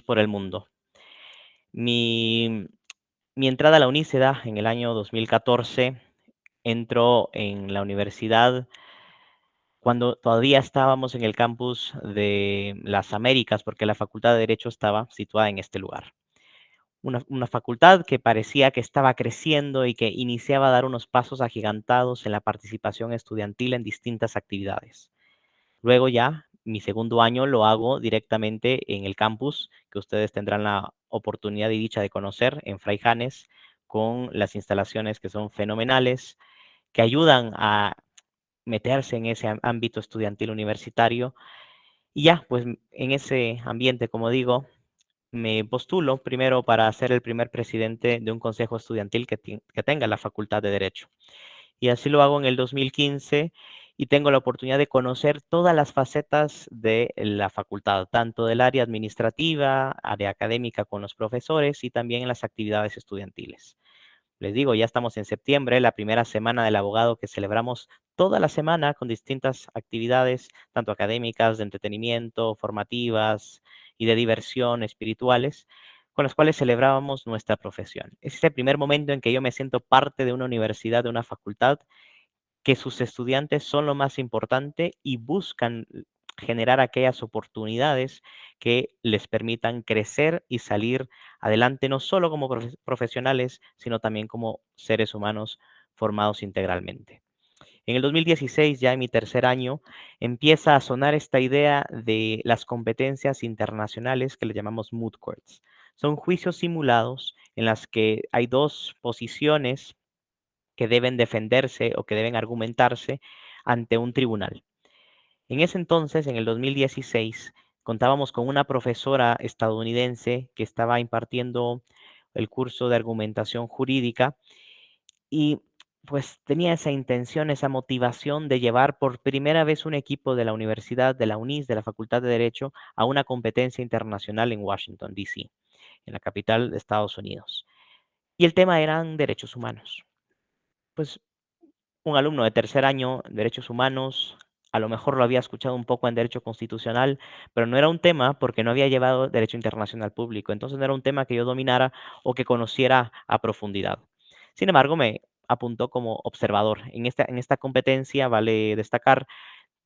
por el mundo. Mi, mi entrada a la UNI se da en el año 2014. Entro en la universidad cuando todavía estábamos en el campus de las Américas, porque la Facultad de Derecho estaba situada en este lugar. Una facultad que parecía que estaba creciendo y que iniciaba a dar unos pasos agigantados en la participación estudiantil en distintas actividades. Luego ya, mi segundo año lo hago directamente en el campus, que ustedes tendrán la oportunidad y dicha de conocer en Fray Janes, con las instalaciones que son fenomenales, que ayudan a meterse en ese ámbito estudiantil universitario. Y ya, pues en ese ambiente, como digo, me postulo primero para ser el primer presidente de un consejo estudiantil que tenga la Facultad de Derecho. Y así lo hago en el 2015 y tengo la oportunidad de conocer todas las facetas de la facultad, tanto del área administrativa, área académica con los profesores y también en las actividades estudiantiles. Les digo, ya estamos en septiembre, la primera semana del abogado que celebramos toda la semana con distintas actividades, tanto académicas, de entretenimiento, formativas y de diversión, espirituales, con las cuales celebrábamos nuestra profesión. Es el primer momento en que yo me siento parte de una universidad, de una facultad, que sus estudiantes son lo más importante y buscan generar aquellas oportunidades que les permitan crecer y salir adelante, no solo como profesionales, sino también como seres humanos formados integralmente. En el 2016, ya en mi tercer año, empieza a sonar esta idea de las competencias internacionales que le llamamos moot courts. Son juicios simulados en las que hay dos posiciones que deben defenderse o que deben argumentarse ante un tribunal. En ese entonces, en el 2016, contábamos con una profesora estadounidense que estaba impartiendo el curso de argumentación jurídica y pues tenía esa intención, esa motivación de llevar por primera vez un equipo de la universidad, de la UNIS, de la Facultad de Derecho, a una competencia internacional en Washington, D.C., en la capital de Estados Unidos. Y el tema eran derechos humanos. Pues un alumno de tercer año, derechos humanos, a lo mejor lo había escuchado un poco en derecho constitucional, pero no era un tema porque no había llevado derecho internacional público. Entonces no era un tema que yo dominara o que conociera a profundidad. Sin embargo, me apuntó como observador. En esta competencia, vale destacar,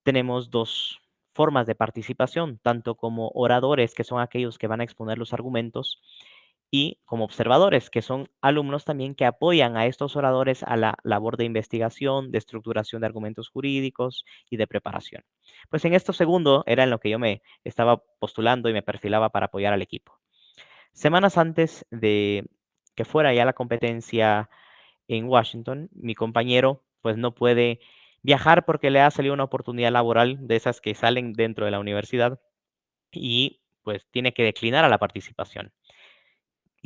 tenemos dos formas de participación, tanto como oradores, que son aquellos que van a exponer los argumentos, y como observadores, que son alumnos también que apoyan a estos oradores a la labor de investigación, de estructuración de argumentos jurídicos y de preparación. Pues en esto segundo era en lo que yo me estaba postulando y me perfilaba para apoyar al equipo. Semanas antes de que fuera ya la competencia en Washington, mi compañero pues no puede viajar porque le ha salido una oportunidad laboral de esas que salen dentro de la universidad y pues tiene que declinar a la participación.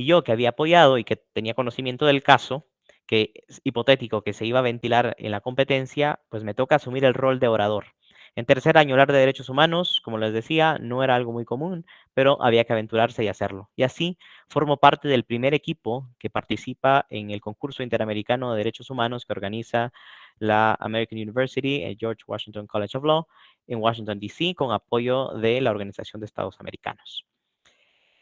Y yo, que había apoyado y que tenía conocimiento del caso, que es hipotético que se iba a ventilar en la competencia, pues me toca asumir el rol de orador. En tercer año hablar de derechos humanos, como les decía, no era algo muy común, pero había que aventurarse y hacerlo. Y así formo parte del primer equipo que participa en el concurso interamericano de derechos humanos que organiza la American University, el George Washington College of Law, en Washington, D.C., con apoyo de la Organización de Estados Americanos.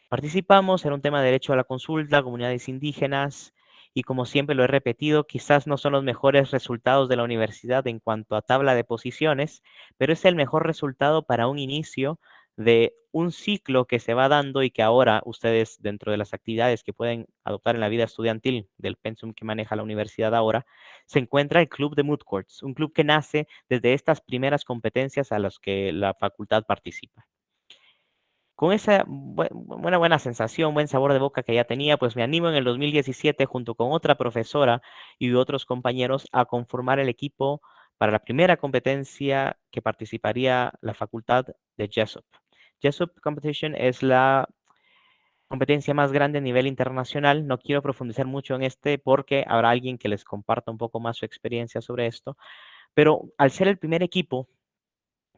Participamos en un tema de derecho a la consulta, comunidades indígenas, y como siempre lo he repetido, quizás no son los mejores resultados de la universidad en cuanto a tabla de posiciones, pero es el mejor resultado para un inicio de un ciclo que se va dando y que ahora ustedes, dentro de las actividades que pueden adoptar en la vida estudiantil del pensum que maneja la universidad ahora, se encuentra el Club de Moot Courts, un club que nace desde estas primeras competencias a las que la facultad participa. Con esa buena sensación, buen sabor de boca que ya tenía, pues me animo en el 2017 junto con otra profesora y otros compañeros a conformar el equipo para la primera competencia que participaría la facultad de Jessup. Jessup Competition es la competencia más grande a nivel internacional. No quiero profundizar mucho en este porque habrá alguien que les comparta un poco más su experiencia sobre esto, pero al ser el primer equipo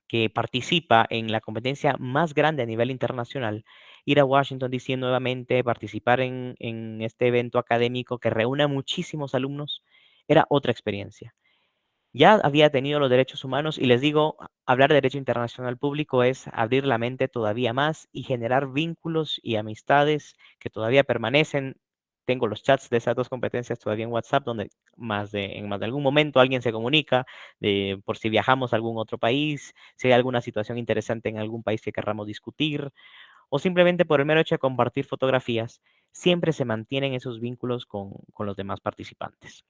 que participa en la competencia más grande a nivel internacional, ir a Washington DC nuevamente, participar en este evento académico que reúne a muchísimos alumnos, era otra experiencia. Ya había tenido los derechos humanos y les digo, hablar de derecho internacional público es abrir la mente todavía más y generar vínculos y amistades que todavía permanecen. Tengo los chats de esas dos competencias todavía en WhatsApp, donde en más de algún momento alguien se comunica por si viajamos a algún otro país, si hay alguna situación interesante en algún país que querramos discutir, o simplemente por el mero hecho de compartir fotografías, siempre se mantienen esos vínculos con los demás participantes.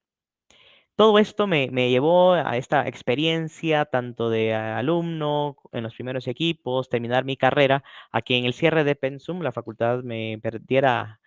Todo esto me llevó a esta experiencia tanto de alumno en los primeros equipos, terminar mi carrera, a que en el cierre de Pensum la facultad me perdiera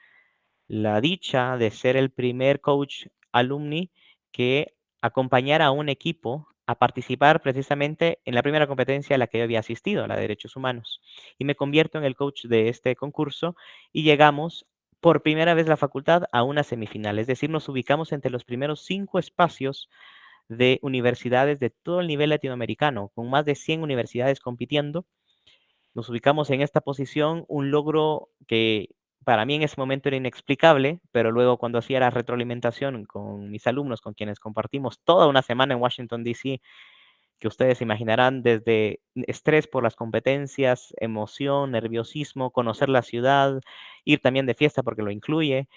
la dicha de ser el primer coach alumni que acompañara a un equipo a participar precisamente en la primera competencia a la que yo había asistido, la de derechos humanos. Y me convierto en el coach de este concurso y llegamos por primera vez la facultad a una semifinal, es decir, nos ubicamos entre los primeros 5 espacios de universidades de todo el nivel latinoamericano, con más de 100 universidades compitiendo. Nos ubicamos en esta posición, un logro que para mí en ese momento era inexplicable, pero luego cuando hacía la retroalimentación con mis alumnos, con quienes compartimos toda una semana en Washington, D.C., que ustedes imaginarán desde estrés por las competencias, emoción, nerviosismo, conocer la ciudad, ir también de fiesta porque lo incluye,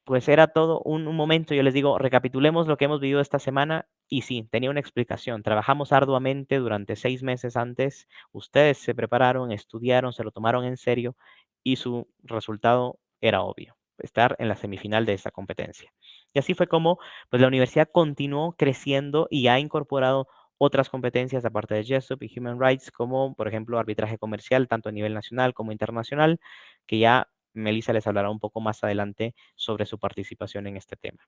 pues era todo un momento, yo les digo, recapitulemos lo que hemos vivido esta semana y sí, tenía una explicación. Trabajamos arduamente durante 6 meses antes, ustedes se prepararon, estudiaron, se lo tomaron en serio y su resultado era obvio, estar en la semifinal de esta competencia. Y así fue como pues, la universidad continuó creciendo y ha incorporado otras competencias aparte de JESUP y Human Rights, como por ejemplo arbitraje comercial, tanto a nivel nacional como internacional, que ya Melissa les hablará un poco más adelante sobre su participación en este tema.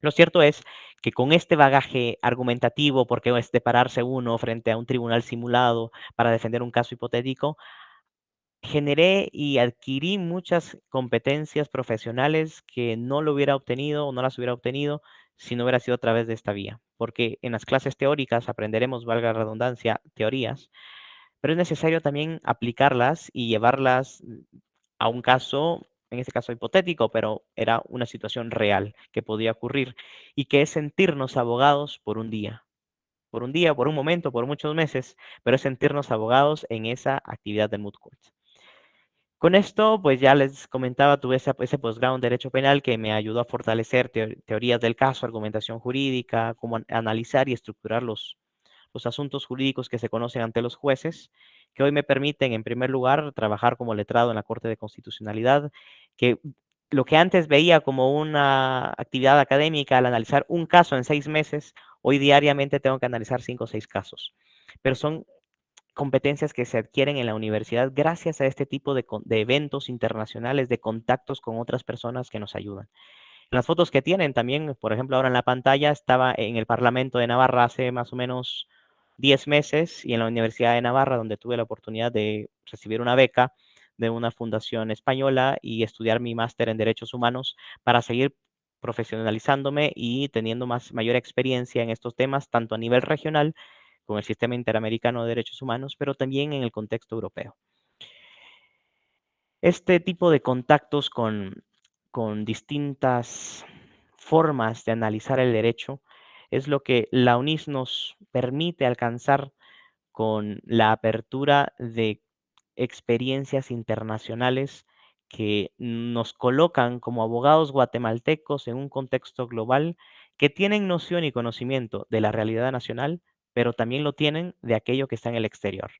Lo cierto es que con este bagaje argumentativo, porque es de pararse uno frente a un tribunal simulado para defender un caso hipotético, generé y adquirí muchas competencias profesionales que no lo hubiera obtenido o no las hubiera obtenido si no hubiera sido a través de esta vía. Porque en las clases teóricas aprenderemos, valga la redundancia, teorías, pero es necesario también aplicarlas y llevarlas a un caso, en este caso hipotético, pero era una situación real que podía ocurrir y que es sentirnos abogados por un día, por un momento, por muchos meses, pero es sentirnos abogados en esa actividad de moot court. Con esto, pues ya les comentaba, tuve ese posgrado en Derecho Penal que me ayudó a fortalecer teorías del caso, argumentación jurídica, cómo analizar y estructurar los asuntos jurídicos que se conocen ante los jueces, que hoy me permiten, en primer lugar, trabajar como letrado en la Corte de Constitucionalidad, que lo que antes veía como una actividad académica al analizar un caso en 6 meses, hoy diariamente tengo que analizar 5 o 6 casos. Pero son competencias que se adquieren en la universidad gracias a este tipo de eventos internacionales, de contactos con otras personas que nos ayudan. En las fotos que tienen también, por ejemplo, ahora en la pantalla, estaba en el Parlamento de Navarra hace más o menos 10 meses y en la Universidad de Navarra, donde tuve la oportunidad de recibir una beca de una fundación española y estudiar mi máster en Derechos Humanos para seguir profesionalizándome y teniendo mayor experiencia en estos temas, tanto a nivel regional con el Sistema Interamericano de Derechos Humanos, pero también en el contexto europeo. Este tipo de contactos con distintas formas de analizar el derecho es lo que la UNIS nos permite alcanzar con la apertura de experiencias internacionales que nos colocan como abogados guatemaltecos en un contexto global que tienen noción y conocimiento de la realidad nacional, pero también lo tienen de aquello que está en el exterior.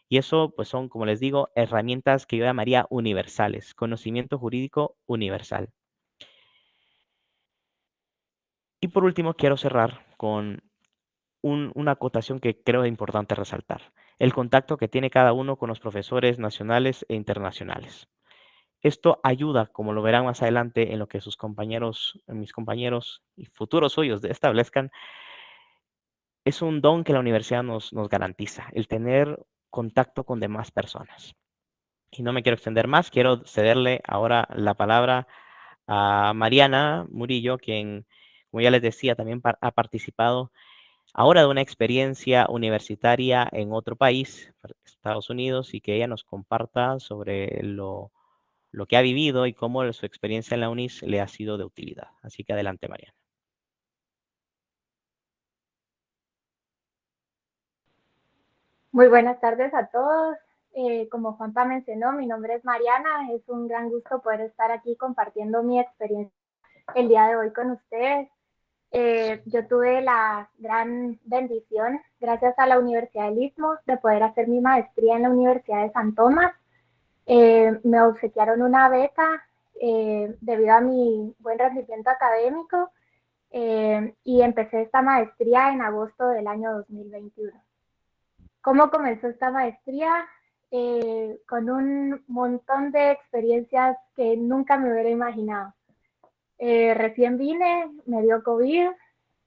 Y eso, pues son, como les digo, herramientas que yo llamaría universales, conocimiento jurídico universal. Y por último, quiero cerrar con una acotación que creo es importante resaltar, el contacto que tiene cada uno con los profesores nacionales e internacionales. Esto ayuda, como lo verán más adelante, en lo que sus compañeros, mis compañeros y futuros suyos establezcan, es un don que la universidad nos garantiza, el tener contacto con demás personas. Y no me quiero extender más, quiero cederle ahora la palabra a Mariana Murillo, quien, como ya les decía, también ha participado ahora de una experiencia universitaria en otro país, Estados Unidos, y que ella nos comparta sobre lo que ha vivido y cómo su experiencia en la UNIS le ha sido de utilidad. Así que adelante, Mariana. Muy buenas tardes a todos. Como Juanpa mencionó, mi nombre es Mariana. Es un gran gusto poder estar aquí compartiendo mi experiencia el día de hoy con ustedes. Yo tuve la gran bendición, gracias a la Universidad del Istmo, de poder hacer mi maestría en la Universidad de San Tomás. Me obsequiaron una beca debido a mi buen rendimiento académico y empecé esta maestría en agosto del año 2021. ¿Cómo comenzó esta maestría? Con un montón de experiencias que nunca me hubiera imaginado. Recién vine, me dio COVID,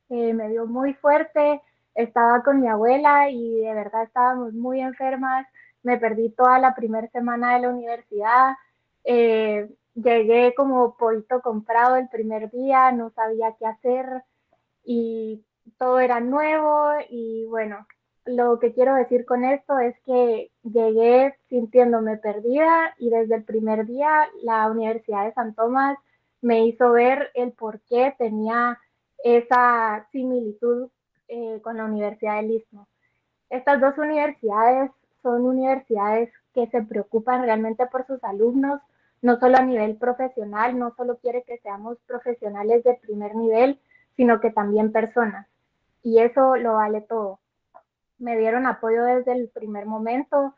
me dio muy fuerte, estaba con mi abuela y de verdad estábamos muy enfermas, me perdí toda la primera semana de la universidad, llegué como pollito comprado el primer día, no sabía qué hacer, y todo era nuevo y bueno, lo que quiero decir con esto es que llegué sintiéndome perdida y desde el primer día la Universidad de San Tomás me hizo ver el por qué tenía esa similitud con la Universidad del Istmo. Estas dos universidades son universidades que se preocupan realmente por sus alumnos, no solo a nivel profesional, no solo quiere que seamos profesionales de primer nivel, sino que también personas. Y eso lo vale todo. Me dieron apoyo desde el primer momento,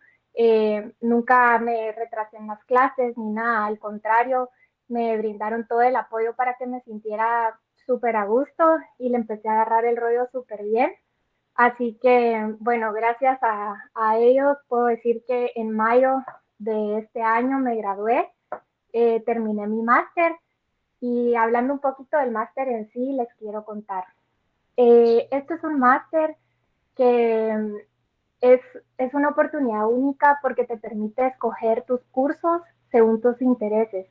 nunca me retrasé en las clases ni nada, al contrario, me brindaron todo el apoyo para que me sintiera súper a gusto y le empecé a agarrar el rollo súper bien. Así que, bueno, gracias a ellos puedo decir que en mayo de este año me gradué, terminé mi máster y hablando un poquito del máster en sí, les quiero contar. Esto es un máster que es, es una oportunidad única porque te permite escoger tus cursos según tus intereses.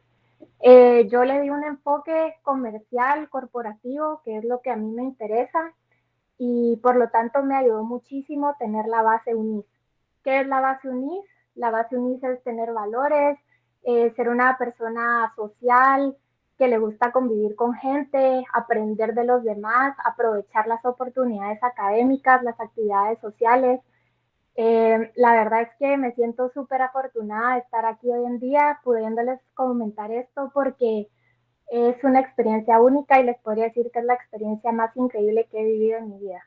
Yo le di un enfoque comercial, corporativo, que es lo que a mí me interesa, y por lo tanto me ayudó muchísimo tener la base UNIS. ¿Qué es la base UNIS? La base UNIS es tener valores, ser una persona social, que le gusta convivir con gente, aprender de los demás, aprovechar las oportunidades académicas, las actividades sociales. La verdad es que me siento súper afortunada de estar aquí hoy en día pudiéndoles comentar esto porque es una experiencia única y les podría decir que es la experiencia más increíble que he vivido en mi vida.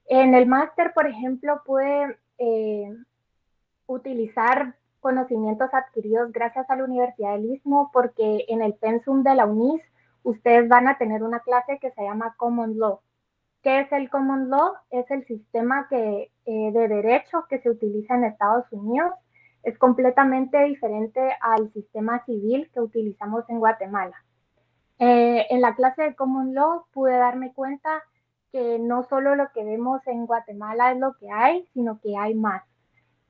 En el máster, por ejemplo, pude utilizar conocimientos adquiridos gracias a la Universidad del Istmo porque en el pensum de la UNIS ustedes van a tener una clase que se llama Common Law. ¿Qué es el Common Law? Es el sistema de derecho que se utiliza en Estados Unidos. Es completamente diferente al sistema civil que utilizamos en Guatemala. En la clase de Common Law pude darme cuenta que no solo lo que vemos en Guatemala es lo que hay, sino que hay más.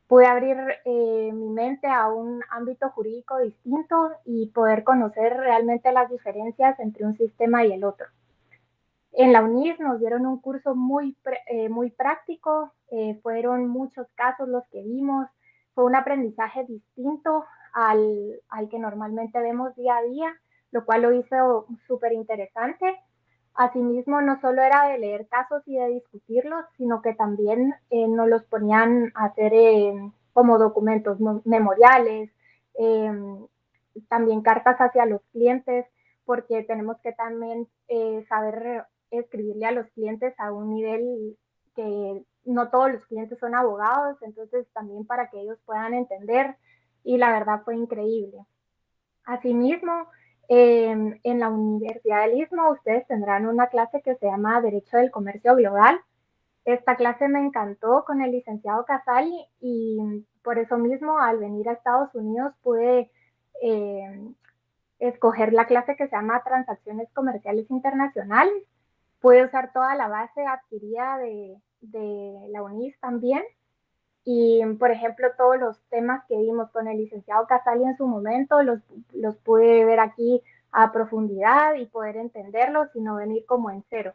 Pude abrir mi mente a un ámbito jurídico distinto y poder conocer realmente las diferencias entre un sistema y el otro. En la UNIS nos dieron un curso muy práctico, fueron muchos casos los que vimos, fue un aprendizaje distinto al que normalmente vemos día a día, lo cual lo hizo súper interesante. Asimismo, no solo era de leer casos y de discutirlos, sino que también nos los ponían a hacer como documentos memoriales, eh, también cartas hacia los clientes, porque tenemos que también saber escribirle a los clientes a un nivel que no todos los clientes son abogados, entonces también para que ellos puedan entender y la verdad fue increíble. Asimismo, en la Universidad del Istmo ustedes tendrán una clase que se llama Derecho del Comercio Global. Esta clase me encantó con el licenciado Casali y por eso mismo al venir a Estados Unidos pude eh, escoger la clase que se llama Transacciones Comerciales Internacionales. Pude usar toda la base adquirida de la UNIS también. Y, por ejemplo, todos los temas que vimos con el licenciado Casali en su momento, los pude ver aquí a profundidad y poder entenderlos y no venir como en cero.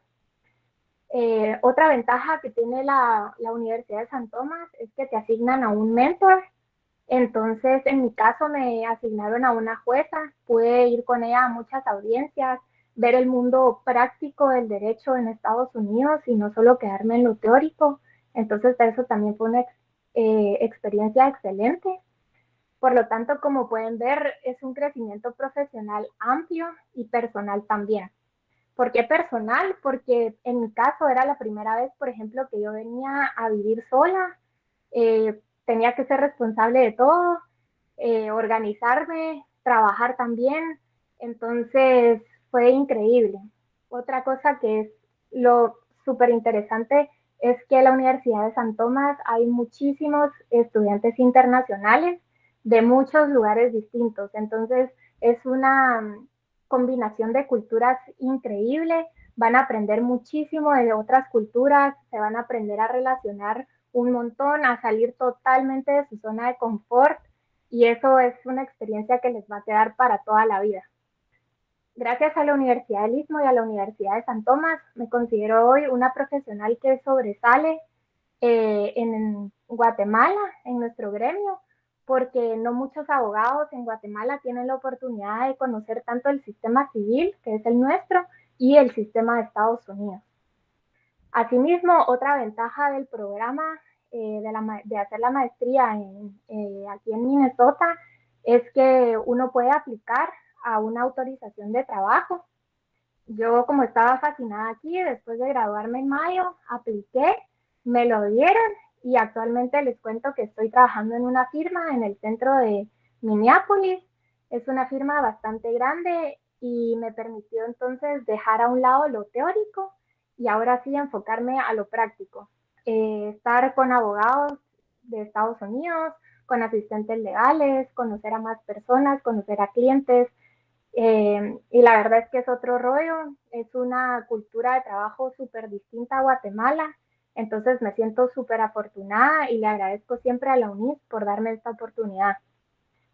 Otra ventaja que tiene la Universidad de San Tomás es que te asignan a un mentor. Entonces, en mi caso, me asignaron a una jueza, pude ir con ella a muchas audiencias, ver el mundo práctico del derecho en Estados Unidos y no solo quedarme en lo teórico. Entonces, eso también fue una experiencia excelente. Por lo tanto, como pueden ver, es un crecimiento profesional amplio y personal también. ¿Por qué personal? Porque en mi caso era la primera vez, por ejemplo, que yo venía a vivir sola, tenía que ser responsable de todo, organizarme, trabajar también, entonces fue increíble. Otra cosa que es lo súper interesante es que en la Universidad de San Tomás hay muchísimos estudiantes internacionales de muchos lugares distintos, entonces es una combinación de culturas increíble, van a aprender muchísimo de otras culturas, se van a aprender a relacionar un montón, a salir totalmente de su zona de confort y eso es una experiencia que les va a quedar para toda la vida. Gracias a la Universidad del Istmo y a la Universidad de San Tomás, me considero hoy una profesional que sobresale en Guatemala, en nuestro gremio, porque no muchos abogados en Guatemala tienen la oportunidad de conocer tanto el sistema civil, que es el nuestro, y el sistema de Estados Unidos. Asimismo, otra ventaja del programa de hacer la maestría aquí en Minnesota es que uno puede aplicar a una autorización de trabajo. Yo, como estaba fascinada aquí, después de graduarme en mayo, apliqué, me lo dieron y actualmente les cuento que estoy trabajando en una firma en el centro de Minneapolis. Es una firma bastante grande y me permitió entonces dejar a un lado lo teórico y ahora sí enfocarme a lo práctico. Estar con abogados de Estados Unidos, con asistentes legales, conocer a más personas, conocer a clientes, y la verdad es que es otro rollo, es una cultura de trabajo súper distinta a Guatemala, entonces me siento súper afortunada y le agradezco siempre a la UNIS por darme esta oportunidad.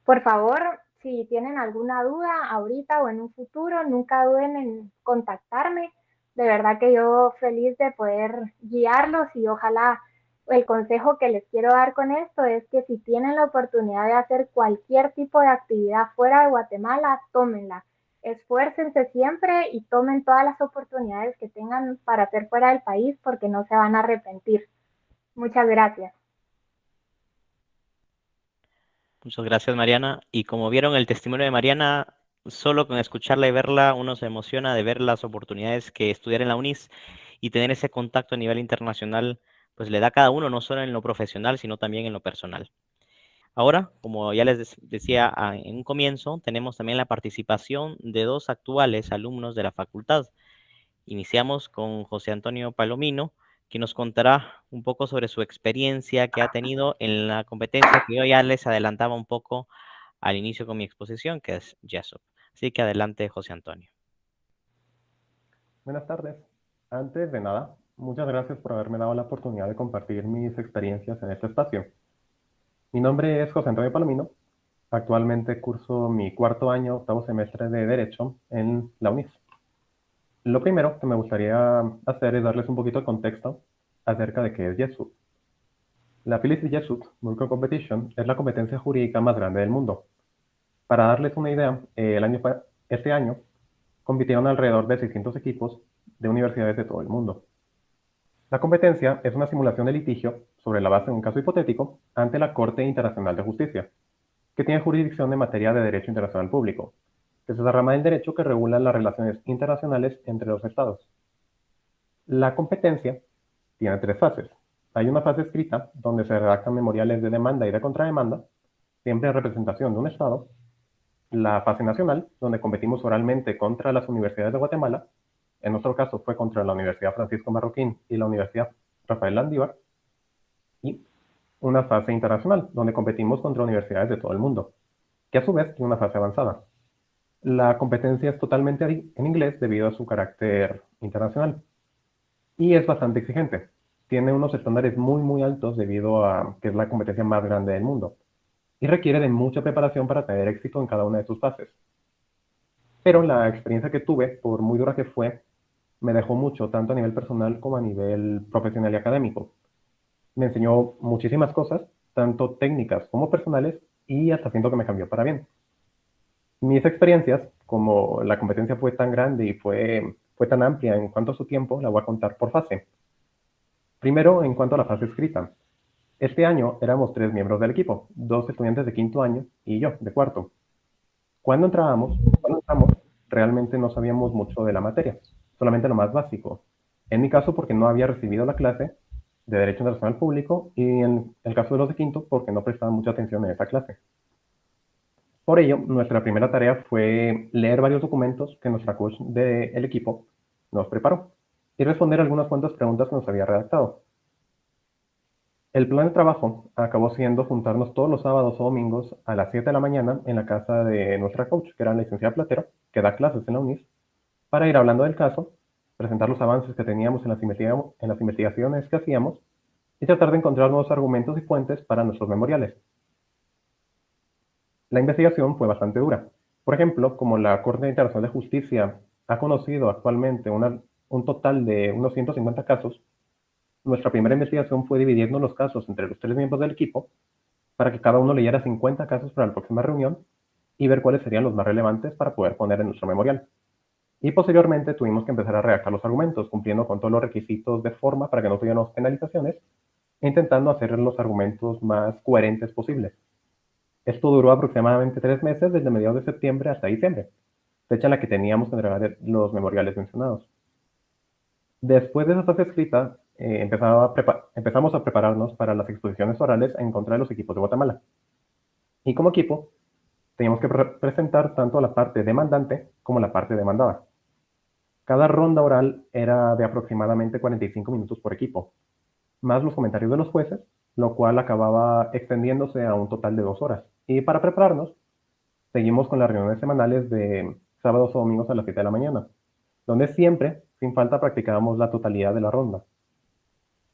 Por favor, si tienen alguna duda ahorita o en un futuro, nunca duden en contactarme. De verdad que yo feliz de poder guiarlos y ojalá el consejo que les quiero dar con esto es que si tienen la oportunidad de hacer cualquier tipo de actividad fuera de Guatemala, tómenla. Esfuércense siempre y tomen todas las oportunidades que tengan para hacer fuera del país porque no se van a arrepentir. Muchas gracias. Muchas gracias, Mariana. Y como vieron el testimonio de Mariana, solo con escucharla y verla, uno se emociona de ver las oportunidades que estudiar en la UNIS y tener ese contacto a nivel internacional, pues le da a cada uno, no solo en lo profesional, sino también en lo personal. Ahora, como ya les decía en un comienzo, tenemos también la participación de dos actuales alumnos de la facultad. Iniciamos con José Antonio Palomino, quien nos contará un poco sobre su experiencia que ha tenido en la competencia que yo ya les adelantaba un poco al inicio con mi exposición, que es JESOP. Así que adelante, José Antonio. Buenas tardes. Antes de nada, muchas gracias por haberme dado la oportunidad de compartir mis experiencias en este espacio. Mi nombre es José Antonio Palomino. Actualmente curso mi cuarto año, octavo semestre de Derecho en la UNIS. Lo primero que me gustaría hacer es darles un poquito de contexto acerca de qué es JESUT. La Phyllis JESUT Mulco Competition es la competencia jurídica más grande del mundo. Para darles una idea, este año compitieron alrededor de 600 equipos de universidades de todo el mundo. La competencia es una simulación de litigio sobre la base de un caso hipotético ante la Corte Internacional de Justicia, que tiene jurisdicción en materia de derecho internacional público, que es esa rama del derecho que regula las relaciones internacionales entre los estados. La competencia tiene tres fases. Hay una fase escrita, donde se redactan memoriales de demanda y de contrademanda, siempre en representación de un estado. La fase nacional, donde competimos oralmente contra las universidades de Guatemala. En nuestro caso fue contra la Universidad Francisco Marroquín y la Universidad Rafael Landívar. Y una fase internacional, donde competimos contra universidades de todo el mundo, que a su vez tiene una fase avanzada. La competencia es totalmente en inglés debido a su carácter internacional. Y es bastante exigente. Tiene unos estándares muy altos debido a que es la competencia más grande del mundo. Y requiere de mucha preparación para tener éxito en cada una de sus fases. Pero la experiencia que tuve, por muy dura que fue, me dejó mucho, tanto a nivel personal como a nivel profesional y académico. Me enseñó muchísimas cosas, tanto técnicas como personales, y hasta siento que me cambió para bien. Mis experiencias, como la competencia fue tan grande y fue tan amplia en cuanto a su tiempo, la voy a contar por fase. Primero, en cuanto a la fase escrita. Este año éramos 3 miembros del equipo, 2 estudiantes de quinto año y yo, de cuarto. Cuando entramos, realmente no sabíamos mucho de la materia, solamente lo más básico. En mi caso, porque no había recibido la clase de Derecho Internacional Público, y en el caso de los de quinto, porque no prestaban mucha atención en esa clase. Por ello, nuestra primera tarea fue leer varios documentos que nuestra coach del equipo nos preparó y responder algunas cuantas preguntas que nos había redactado. El plan de trabajo acabó siendo juntarnos todos los sábados o domingos a las 7 de la mañana en la casa de nuestra coach, que era la licenciada Platero, que da clases en la UNIS, para ir hablando del caso, presentar los avances que teníamos en las investigaciones que hacíamos y tratar de encontrar nuevos argumentos y fuentes para nuestros memoriales. La investigación fue bastante dura. Por ejemplo, como la Corte Internacional de Justicia ha conocido actualmente un total de unos 150 casos, nuestra primera investigación fue dividiendo los casos entre los 3 miembros del equipo para que cada uno leyera 50 casos para la próxima reunión y ver cuáles serían los más relevantes para poder poner en nuestro memorial. Y posteriormente tuvimos que empezar a redactar los argumentos, cumpliendo con todos los requisitos de forma para que no tuviéramos penalizaciones, e intentando hacer los argumentos más coherentes posibles. Esto duró aproximadamente 3 meses, desde mediados de septiembre hasta diciembre, fecha en la que teníamos que entregar los memoriales mencionados. Después de esa fase escrita, empezamos a prepararnos para las exposiciones orales en contra de los equipos de Guatemala. Y como equipo, teníamos que presentar tanto la parte demandante como la parte demandada. Cada ronda oral era de aproximadamente 45 minutos por equipo, más los comentarios de los jueces, lo cual acababa extendiéndose a un total de 2 horas. Y para prepararnos, seguimos con las reuniones semanales de sábados o domingos a las 7 de la mañana, donde siempre, sin falta, practicábamos la totalidad de la ronda.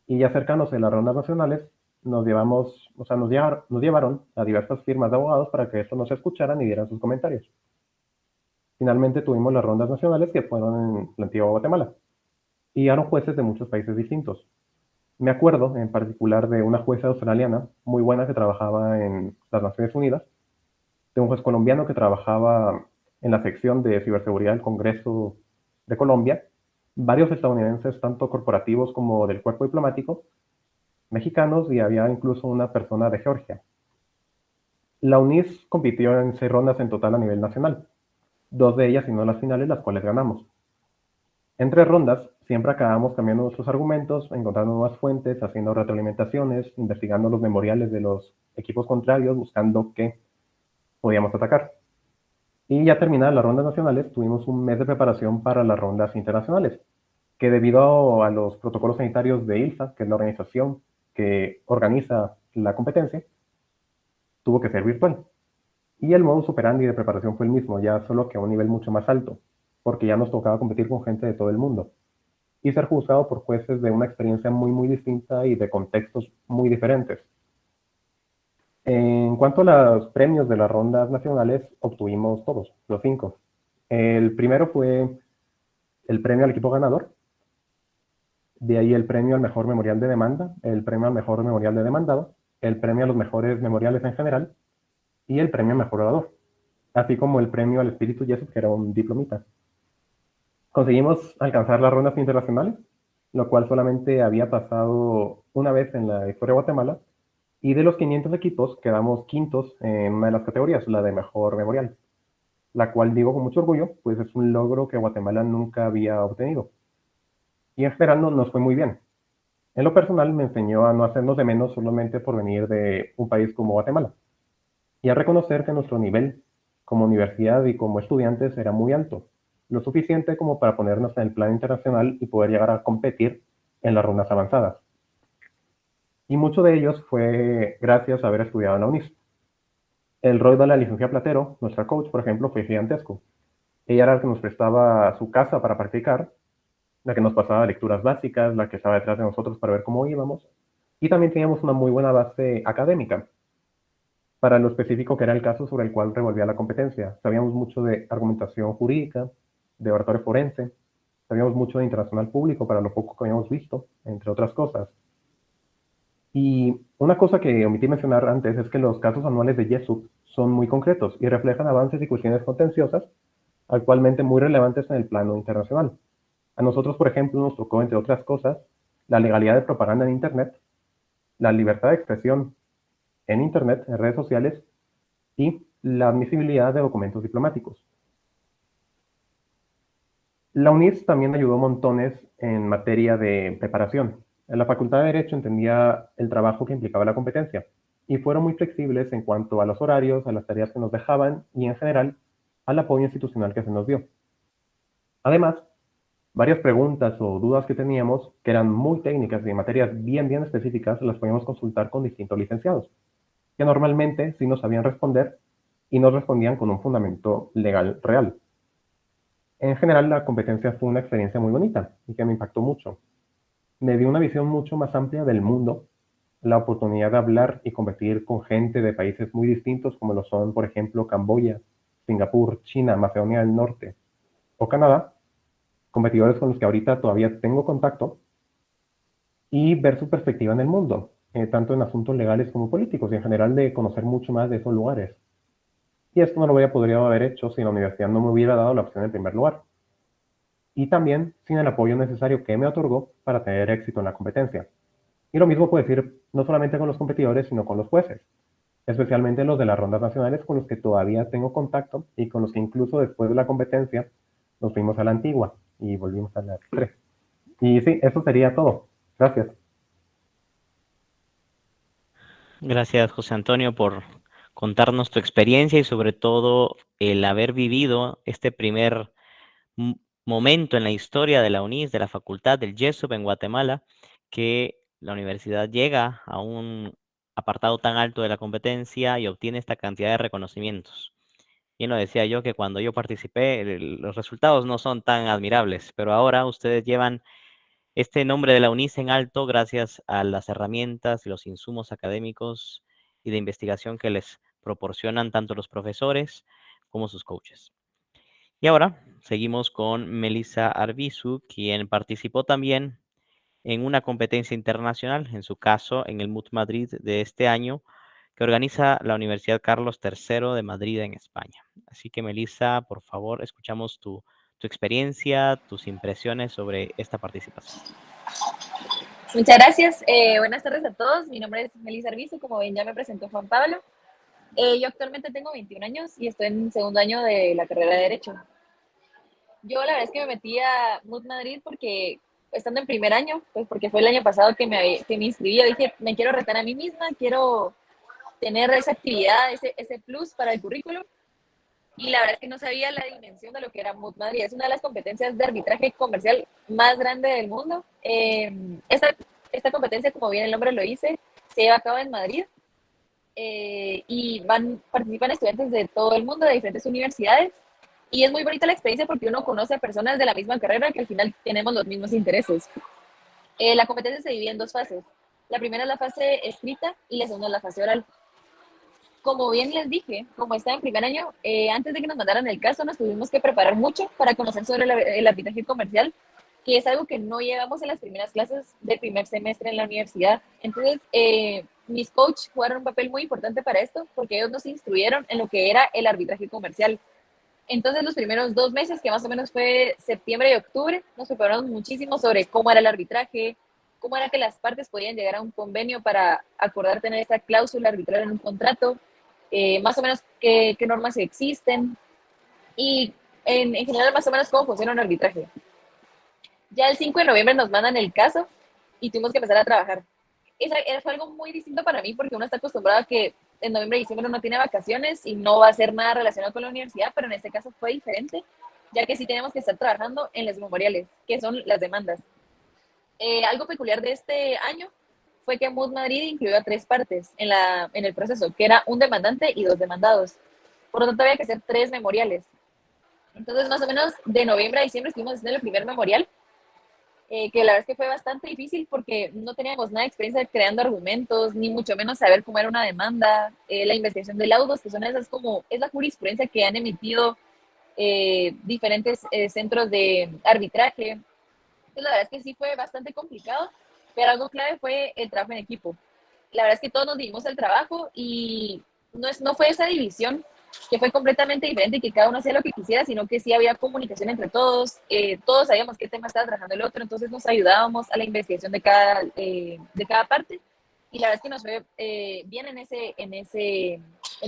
Y ya cercanos a las rondas nacionales, nos llevaron a diversas firmas de abogados para que estos nos escucharan y dieran sus comentarios. Finalmente tuvimos las rondas nacionales, que fueron en la antigua Guatemala, y eran jueces de muchos países distintos. Me acuerdo en particular de una jueza australiana muy buena que trabajaba en las Naciones Unidas, de un juez colombiano que trabajaba en la sección de ciberseguridad del Congreso de Colombia, varios estadounidenses, tanto corporativos como del cuerpo diplomático, mexicanos, y había incluso una persona de Georgia. La UNIS compitió en 6 rondas en total a nivel nacional, 2 de ellas sino las finales, las cuales ganamos. En 3 rondas siempre acabamos cambiando nuestros argumentos, encontrando nuevas fuentes, haciendo retroalimentaciones, investigando los memoriales de los equipos contrarios, buscando qué podíamos atacar. Y ya terminadas las rondas nacionales, tuvimos un mes de preparación para las rondas internacionales, que debido a los protocolos sanitarios de ILSA, que es la organización que organiza la competencia, tuvo que ser virtual. Y el modus operandi de preparación fue el mismo, ya solo que a un nivel mucho más alto, porque ya nos tocaba competir con gente de todo el mundo y ser juzgado por jueces de una experiencia muy distinta y de contextos muy diferentes. En cuanto a los premios de las rondas nacionales, obtuvimos todos, los 5. El primero fue el premio al equipo ganador, de ahí el premio al mejor memorial de demanda, el premio al mejor memorial de demandado, el premio a los mejores memoriales en general y el premio al mejor orador, así como el premio al espíritu Jesús, que era un diplomita. Conseguimos alcanzar las rondas internacionales, lo cual solamente había pasado una vez en la historia de Guatemala, y de los 500 equipos quedamos quintos en una de las categorías, la de mejor memorial, la cual digo con mucho orgullo, pues es un logro que Guatemala nunca había obtenido. Y en general nos fue muy bien. En lo personal me enseñó a no hacernos de menos solamente por venir de un país como Guatemala, y a reconocer que nuestro nivel como universidad y como estudiantes era muy alto, lo suficiente como para ponernos en el plan internacional y poder llegar a competir en las rondas avanzadas. Y mucho de ellos fue gracias a haber estudiado en la UNIS. El rol de la licenciada Platero, nuestra coach, por ejemplo, fue gigantesco. Ella era la que nos prestaba su casa para practicar, la que nos pasaba lecturas básicas, la que estaba detrás de nosotros para ver cómo íbamos, y también teníamos una muy buena base académica para lo específico que era el caso sobre el cual revolvía la competencia. Sabíamos mucho de argumentación jurídica, de oratorio forense, sabíamos mucho de internacional público para lo poco que habíamos visto, entre otras cosas. Y una cosa que omití mencionar antes es que los casos anuales de YESUB son muy concretos y reflejan avances y cuestiones contenciosas actualmente muy relevantes en el plano internacional. A nosotros, por ejemplo, nos tocó, entre otras cosas, la legalidad de propaganda en Internet, la libertad de expresión en Internet, en redes sociales, y la admisibilidad de documentos diplomáticos. La UNIS también ayudó montones en materia de preparación. En la Facultad de Derecho entendía el trabajo que implicaba la competencia y fueron muy flexibles en cuanto a los horarios, a las tareas que nos dejaban y en general al apoyo institucional que se nos dio. Además, varias preguntas o dudas que teníamos, que eran muy técnicas y de materias bien específicas, las podíamos consultar con distintos licenciados, que normalmente sí nos sabían responder y nos respondían con un fundamento legal real. En general, la competencia fue una experiencia muy bonita y que me impactó mucho. Me dio una visión mucho más amplia del mundo, la oportunidad de hablar y competir con gente de países muy distintos como lo son, por ejemplo, Camboya, Singapur, China, Macedonia del Norte o Canadá, competidores con los que ahorita todavía tengo contacto, y ver su perspectiva en el mundo, tanto en asuntos legales como políticos, y en general de conocer mucho más de esos lugares. Y esto no lo podría haber hecho si la universidad no me hubiera dado la opción en primer lugar. Y también sin el apoyo necesario que me otorgó para tener éxito en la competencia. Y lo mismo puedo decir no solamente con los competidores, sino con los jueces, especialmente los de las rondas nacionales con los que todavía tengo contacto y con los que incluso después de la competencia nos fuimos a la antigua y volvimos a la 3. Y sí, eso sería todo. Gracias. Gracias, José Antonio, por contarnos tu experiencia y sobre todo el haber vivido este primer momento en la historia de la UNIS, de la Facultad del YESUB en Guatemala, que la universidad llega a un apartado tan alto de la competencia y obtiene esta cantidad de reconocimientos. Bien lo decía yo que cuando yo participé, los resultados no son tan admirables, pero ahora ustedes llevan este nombre de la UNIS en alto gracias a las herramientas y los insumos académicos y de investigación que les proporcionan tanto los profesores como sus coaches. Y ahora seguimos con Melissa Arbizu, quien participó también en una competencia internacional, en su caso en el MUT Madrid de este año, que organiza la Universidad Carlos III de Madrid en España. Así que Melissa, por favor, escuchamos tu experiencia, tus impresiones sobre esta participación. Muchas gracias. Buenas tardes a todos. Mi nombre es Melissa Arbizu, como bien ya me presentó Juan Pablo. Yo actualmente tengo 21 años y estoy en segundo año de la carrera de Derecho. Yo la verdad es que me metí a MUT Madrid porque, estando en primer año, pues porque fue el año pasado que me inscribí, yo dije, me quiero retar a mí misma, quiero tener esa actividad, ese plus para el currículum. Y la verdad es que no sabía la dimensión de lo que era MUT Madrid. Es una de las competencias de arbitraje comercial más grande del mundo. Esta competencia, como bien el nombre lo dice, se lleva a cabo en Madrid y participan estudiantes de todo el mundo, de diferentes universidades. Y es muy bonita la experiencia porque uno conoce a personas de la misma carrera que al final tenemos los mismos intereses. La competencia se divide en dos fases. La primera es la fase escrita y la segunda es la fase oral. Como bien les dije, como estaba en primer año, antes de que nos mandaran el caso, nos tuvimos que preparar mucho para conocer sobre el arbitraje comercial, que es algo que no llevamos en las primeras clases del primer semestre en la universidad. Entonces, mis coaches jugaron un papel muy importante para esto, porque ellos nos instruyeron en lo que era el arbitraje comercial. Entonces, los primeros 2 meses, que más o menos fue septiembre y octubre, nos preparamos muchísimo sobre cómo era el arbitraje, cómo era que las partes podían llegar a un convenio para acordar tener esa cláusula arbitral en un contrato, más o menos qué normas existen y en general más o menos cómo funciona un arbitraje. Ya el 5 de noviembre nos mandan el caso y tuvimos que empezar a trabajar. Fue algo muy distinto para mí porque uno está acostumbrado a que en noviembre y diciembre uno tiene vacaciones y no va a hacer nada relacionado con la universidad, pero en este caso fue diferente, ya que sí tenemos que estar trabajando en los memoriales, que son las demandas. Algo peculiar de este año fue que MUT Madrid incluyó a 3 partes en el proceso, que era un demandante y 2 demandados. Por lo tanto, había que hacer 3 memoriales. Entonces, más o menos de noviembre a diciembre estuvimos haciendo el primer memorial, que la verdad es que fue bastante difícil porque no teníamos nada de experiencia creando argumentos, ni mucho menos saber cómo era una demanda, la investigación de laudos, que son esas como, es la jurisprudencia que han emitido diferentes centros de arbitraje. Entonces, la verdad es que sí fue bastante complicado, pero algo clave fue el trabajo en equipo. La verdad es que todos nos dimos el trabajo y no fue esa división que fue completamente diferente y que cada uno hacía lo que quisiera, sino que sí había comunicación entre todos, todos sabíamos qué tema estaba trabajando el otro, entonces nos ayudábamos a la investigación de cada parte y la verdad es que nos fue bien en ese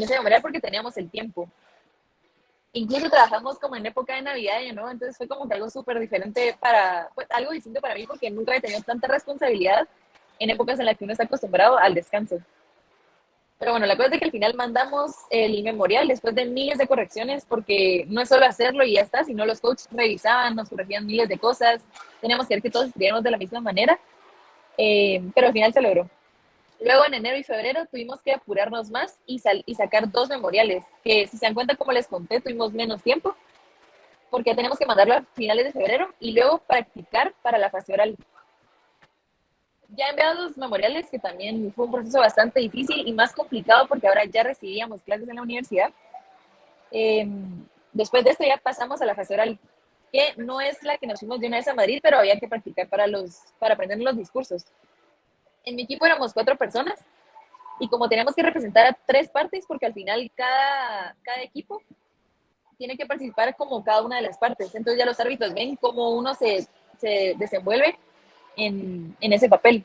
memorial porque teníamos el tiempo. Incluso trabajamos como en época de Navidad, ¿no? Entonces fue como que algo súper diferente pues, algo distinto para mí porque nunca he tenido tanta responsabilidad en épocas en las que uno está acostumbrado al descanso. Pero bueno, la cosa es de que al final mandamos el memorial después de miles de correcciones, porque no es solo hacerlo y ya está, sino los coaches revisaban, nos corregían miles de cosas, teníamos que ver que todos escribiéramos de la misma manera, pero al final se logró. Luego en enero y febrero tuvimos que apurarnos más y sacar 2 memoriales, que si se dan cuenta, como les conté, tuvimos menos tiempo, porque tenemos que mandarlo a finales de febrero y luego practicar para la fase oral. Ya he enviado los memoriales, que también fue un proceso bastante difícil y más complicado porque ahora ya recibíamos clases en la universidad. Después de esto ya pasamos a la fase oral, que no es la que nos fuimos de una vez a Madrid, pero había que practicar para aprender los discursos. En mi equipo éramos 4 personas y como teníamos que representar a 3 partes, porque al final cada equipo tiene que participar como cada una de las partes. Entonces ya los árbitros ven cómo uno se desenvuelve en ese papel.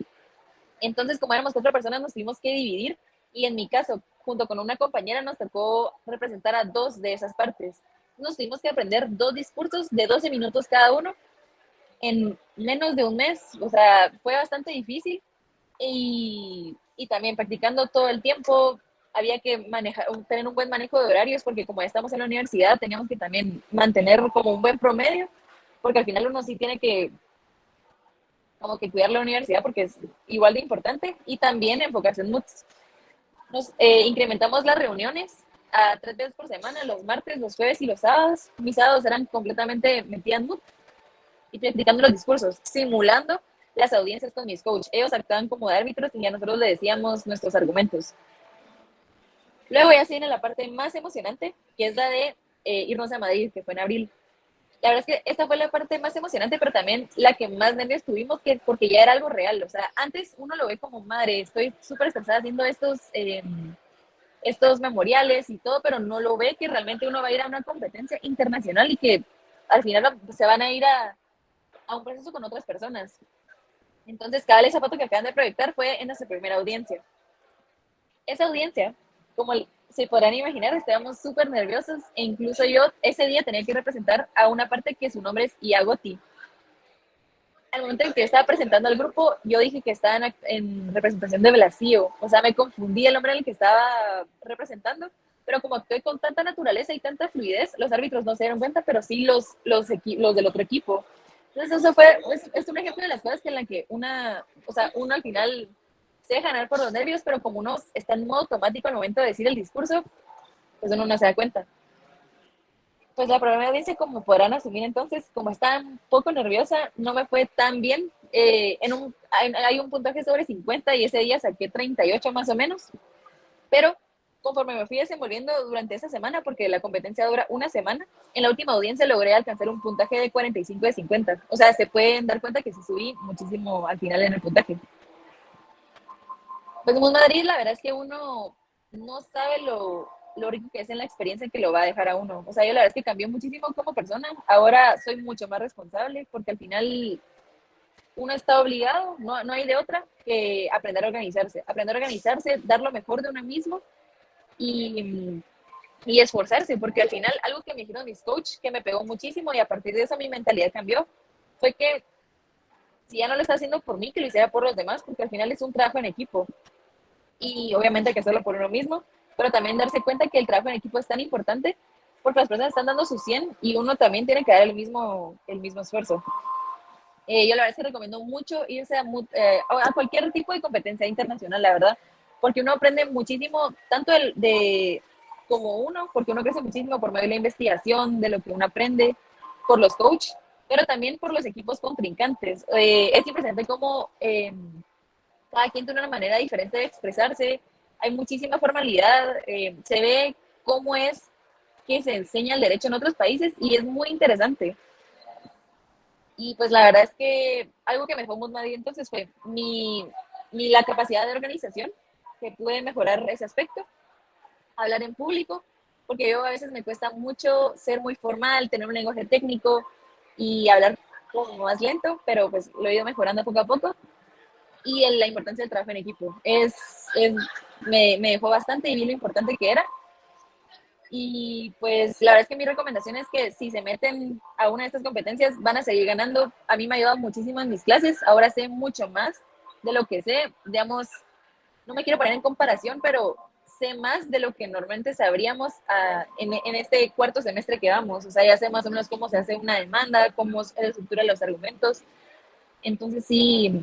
Entonces, como éramos 4 personas, nos tuvimos que dividir y en mi caso, junto con una compañera, nos tocó representar a 2 de esas partes. Nos tuvimos que aprender 2 discursos de 12 minutos cada uno en menos de un mes. O sea, fue bastante difícil y también practicando todo el tiempo. Había que tener un buen manejo de horarios porque como ya estamos en la universidad, teníamos que también mantener como un buen promedio, porque al final uno sí tiene que como que cuidar la universidad porque es igual de importante y también enfocarse en MOOCs. Nos incrementamos las reuniones a 3 veces por semana, los martes, los jueves y los sábados. Mis sábados eran completamente metidas en MOOC y practicando los discursos, simulando las audiencias con mis coaches. Ellos actuaban como de árbitros y ya nosotros le decíamos nuestros argumentos. Luego ya se viene la parte más emocionante, que es la de irnos a Madrid, que fue en abril. La verdad es que esta fue la parte más emocionante, pero también la que más nervios tuvimos, porque ya era algo real. O sea, antes uno lo ve como, madre, estoy súper estresada haciendo estos memoriales y todo, pero no lo ve que realmente uno va a ir a una competencia internacional y que al final se van a ir a un proceso con otras personas. Entonces, cada esa foto que acaban de proyectar fue en nuestra primera audiencia. Esa audiencia, como se podrán imaginar, estábamos súper nerviosos e incluso yo ese día tenía que representar a una parte que su nombre es Iagoti. Al momento en que yo estaba presentando al grupo, yo dije que estaba en representación de Blasio. O sea, me confundí el nombre en el que estaba representando, pero como actué con tanta naturaleza y tanta fluidez, los árbitros no se dieron cuenta, pero sí los del otro equipo. Entonces, eso es un ejemplo de las cosas en la que uno al final se deja ganar por los nervios, pero como uno está en modo automático al momento de decir el discurso, pues uno no se da cuenta. Pues la primera audiencia, como podrán asumir entonces, como estaba un poco nerviosa, no me fue tan bien. Hay un puntaje sobre 50 y ese día saqué 38 más o menos, pero conforme me fui desenvolviendo durante esa semana, porque la competencia dura una semana, en la última audiencia logré alcanzar un puntaje de 45 de 50. O sea, se pueden dar cuenta que sí subí muchísimo al final en el puntaje. Pues en Madrid, la verdad es que uno no sabe lo rico que es en la experiencia que lo va a dejar a uno. O sea, yo la verdad es que cambié muchísimo como persona. Ahora soy mucho más responsable porque al final uno está obligado, no hay de otra, que aprender a organizarse. Aprender a organizarse, dar lo mejor de uno mismo y esforzarse, porque al final algo que me dijeron mis coaches que me pegó muchísimo y a partir de eso mi mentalidad cambió, fue que si ya no lo está haciendo por mí, que lo hiciera por los demás, porque al final es un trabajo en equipo. Y obviamente hay que hacerlo por uno mismo, pero también darse cuenta que el trabajo en equipo es tan importante porque las personas están dando su 100 y uno también tiene que dar el mismo esfuerzo. Yo la verdad es que recomiendo mucho irse a cualquier tipo de competencia internacional, la verdad, porque uno aprende muchísimo, tanto como uno, porque uno crece muchísimo por medio de la investigación, de lo que uno aprende, por los coaches, pero también por los equipos contrincantes. Es impresionante cómo cada quien tiene una manera diferente de expresarse, hay muchísima formalidad, se ve cómo es que se enseña el derecho en otros países y es muy interesante. Y pues la verdad es que algo que me fue muy mal entonces fue la capacidad de organización, que pude mejorar ese aspecto, hablar en público, porque yo a veces me cuesta mucho ser muy formal, tener un lenguaje técnico y hablar como más lento, pero pues lo he ido mejorando poco a poco. y la importancia del trabajo en equipo. Me dejó bastante y vi lo importante que era. Y pues la verdad es que mi recomendación es que si se meten a una de estas competencias van a seguir ganando. A mí me ha ayudado muchísimo en mis clases, ahora sé mucho más de lo que sé, digamos, no me quiero poner en comparación, pero sé más de lo que normalmente sabríamos en este cuarto semestre que vamos. O sea, ya sé más o menos cómo se hace una demanda, cómo se estructuran los argumentos. Entonces sí,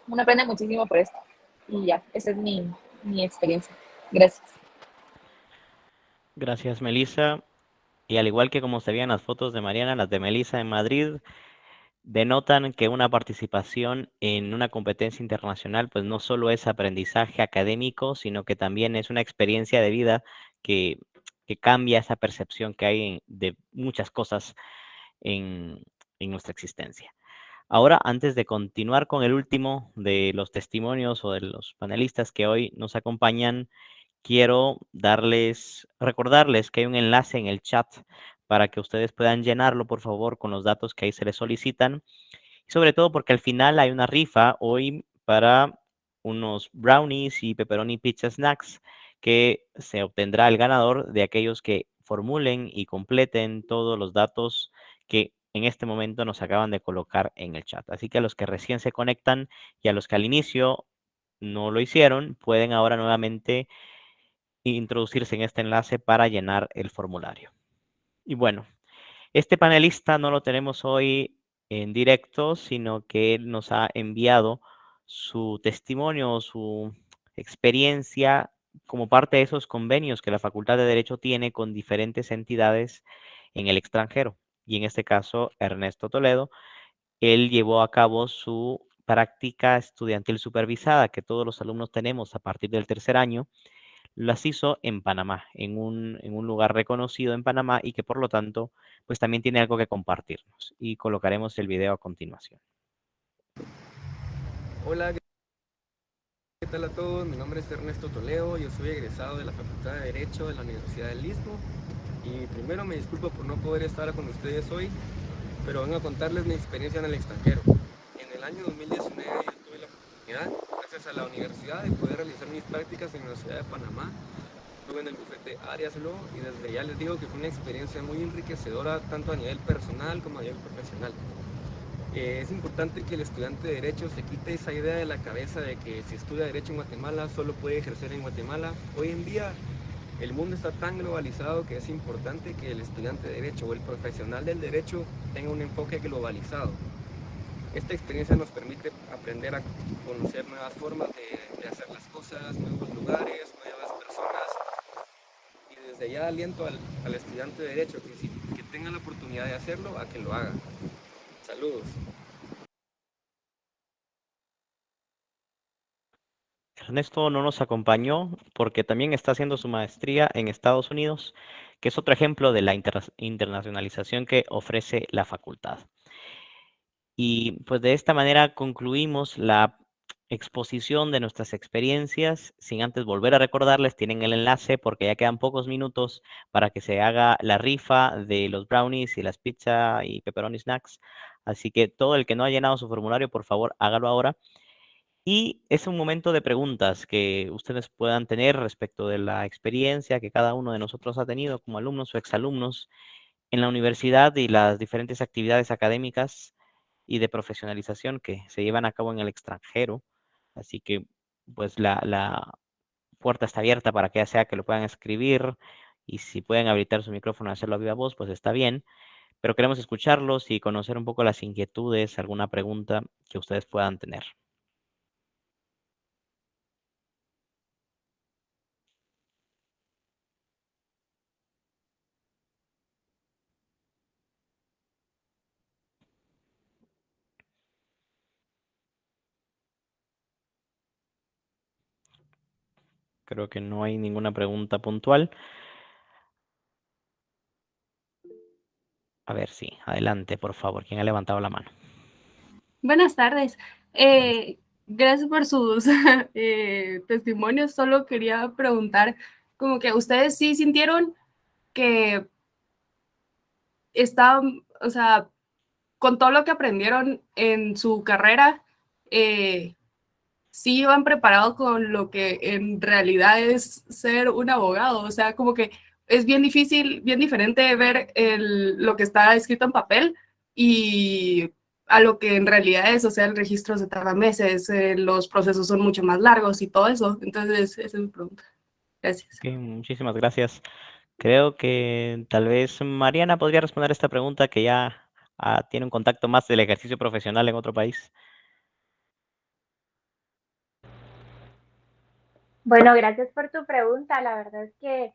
uno aprende muchísimo por esto. Y ya, esa es mi experiencia. Gracias. Gracias, Melissa. Y al igual que como se veían las fotos de Mariana, las de Melissa en Madrid denotan que una participación en una competencia internacional, pues no solo es aprendizaje académico, sino que también es una experiencia de vida que, que cambia esa percepción que hay de muchas cosas en, en nuestra existencia. Ahora, antes de continuar con el último de los testimonios o de los panelistas que hoy nos acompañan, quiero recordarles que hay un enlace en el chat para que ustedes puedan llenarlo, por favor, con los datos que ahí se les solicitan. Y sobre todo porque al final hay una rifa hoy para unos brownies y pepperoni pizza snacks que se obtendrá el ganador de aquellos que formulen y completen todos los datos que en este momento nos acaban de colocar en el chat. Así que a los que recién se conectan y a los que al inicio no lo hicieron, pueden ahora nuevamente introducirse en este enlace para llenar el formulario. Y bueno, este panelista no lo tenemos hoy en directo, sino que él nos ha enviado su testimonio, su experiencia como parte de esos convenios que la Facultad de Derecho tiene con diferentes entidades en el extranjero. Y en este caso, Ernesto Toledo, él llevó a cabo su práctica estudiantil supervisada que todos los alumnos tenemos a partir del tercer año, las hizo en Panamá, en un lugar reconocido en Panamá y que por lo tanto, pues también tiene algo que compartirnos. Y colocaremos el video a continuación. Hola, ¿qué tal a todos? Mi nombre es Ernesto Toledo, yo soy egresado de la Facultad de Derecho de la Universidad del Istmo y primero me disculpo por no poder estar con ustedes hoy, pero vengo a contarles mi experiencia en el extranjero. En el año 2019 yo tuve la oportunidad, gracias a la universidad, de poder realizar mis prácticas en la Universidad de Panamá. Estuve en el bufete Arias Law y desde ya les digo que fue una experiencia muy enriquecedora tanto a nivel personal como a nivel profesional. Es importante que el estudiante de Derecho se quite esa idea de la cabeza de que si estudia Derecho en Guatemala solo puede ejercer en Guatemala. Hoy en día el mundo está tan globalizado que es importante que el estudiante de Derecho o el profesional del Derecho tenga un enfoque globalizado. Esta experiencia nos permite aprender a conocer nuevas formas de hacer las cosas, nuevos lugares, nuevas personas. Y desde ya aliento al estudiante de Derecho que tenga la oportunidad de hacerlo, a que lo haga. Saludos. Ernesto no nos acompañó porque también está haciendo su maestría en Estados Unidos, que es otro ejemplo de la internacionalización que ofrece la facultad. Y pues de esta manera concluimos la exposición de nuestras experiencias. Sin antes volver a recordarles, tienen el enlace porque ya quedan pocos minutos para que se haga la rifa de los brownies y las pizza y pepperoni snacks. Así que todo el que no ha llenado su formulario, por favor, hágalo ahora. Y es un momento de preguntas que ustedes puedan tener respecto de la experiencia que cada uno de nosotros ha tenido como alumnos o exalumnos en la universidad y las diferentes actividades académicas y de profesionalización que se llevan a cabo en el extranjero. Así que, pues, la puerta está abierta para que ya sea que lo puedan escribir y si pueden habilitar su micrófono y hacerlo a viva voz, pues está bien. Pero queremos escucharlos y conocer un poco las inquietudes, alguna pregunta que ustedes puedan tener. Creo que no hay ninguna pregunta puntual. A ver, sí, adelante, por favor. ¿Quién ha levantado la mano? Buenas tardes. Gracias por sus testimonios. Solo quería preguntar, como que ustedes sí sintieron que estaban, o sea, con todo lo que aprendieron en su carrera, sí van preparados con lo que en realidad es ser un abogado. O sea, como que es bien difícil, bien diferente ver lo que está escrito en papel y a lo que en realidad es. O sea, el registro se tarda meses, los procesos son mucho más largos y todo eso. Entonces, esa es mi pregunta. Gracias. Ok, muchísimas gracias. Creo que tal vez Mariana podría responder esta pregunta, que ya tiene un contacto más del ejercicio profesional en otro país. Bueno, gracias por tu pregunta. La verdad es que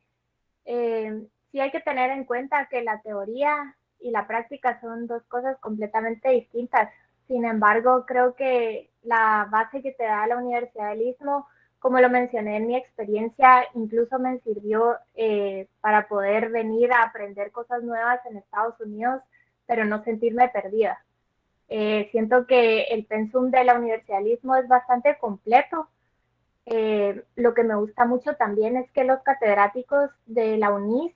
sí hay que tener en cuenta que la teoría y la práctica son dos cosas completamente distintas. Sin embargo, creo que la base que te da la Universidad del Istmo, como lo mencioné en mi experiencia, incluso me sirvió para poder venir a aprender cosas nuevas en Estados Unidos, pero no sentirme perdida. Siento que el pensum de la Universidad del Istmo es bastante completo. Lo que me gusta mucho también es que los catedráticos de la UNIS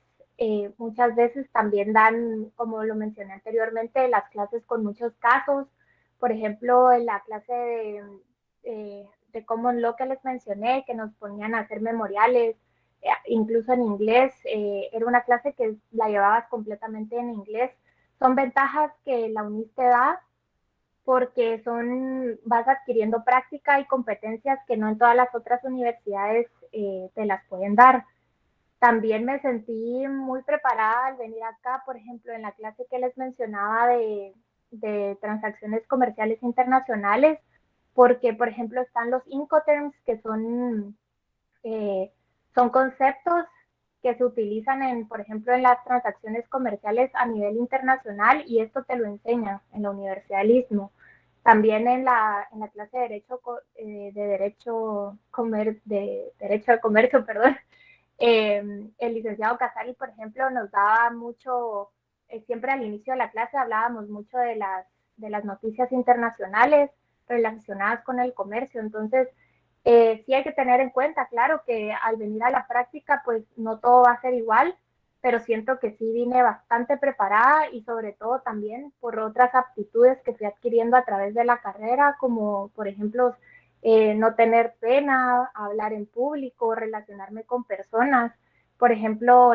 muchas veces también dan, como lo mencioné anteriormente, las clases con muchos casos. Por ejemplo, en la clase de Common Law que les mencioné, que nos ponían a hacer memoriales, incluso en inglés, era una clase que la llevabas completamente en inglés. Son ventajas que la UNIS te da porque vas adquiriendo práctica y competencias que no en todas las otras universidades te las pueden dar. También me sentí muy preparada al venir acá, por ejemplo, en la clase que les mencionaba de transacciones comerciales internacionales, porque, por ejemplo, están los Incoterms, que son conceptos que se utilizan por ejemplo, en las transacciones comerciales a nivel internacional, y esto te lo enseñan en la Universidad del Istmo. También en la clase de derecho al comercio, perdón, el licenciado Casali, por ejemplo, nos daba mucho, siempre al inicio de la clase hablábamos mucho de las noticias internacionales relacionadas con el comercio. Entonces, sí hay que tener en cuenta, claro, que al venir a la práctica, pues no todo va a ser igual, pero siento que sí vine bastante preparada, y sobre todo también por otras aptitudes que fui adquiriendo a través de la carrera, como por ejemplo no tener pena, hablar en público, relacionarme con personas. Por ejemplo,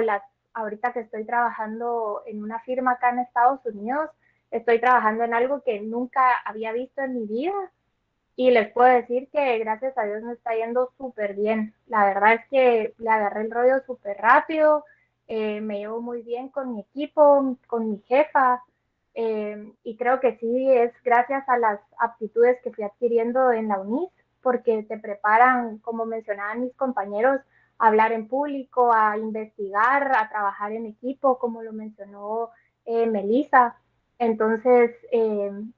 ahorita que estoy trabajando en una firma acá en Estados Unidos, estoy trabajando en algo que nunca había visto en mi vida, y les puedo decir que gracias a Dios me está yendo súper bien. La verdad es que le agarré el rollo súper rápido, me llevo muy bien con mi equipo, con mi jefa, y creo que sí es gracias a las aptitudes que fui adquiriendo en la UNIS, porque te preparan, como mencionaban mis compañeros, a hablar en público, a investigar, a trabajar en equipo, como lo mencionó Melissa. Entonces,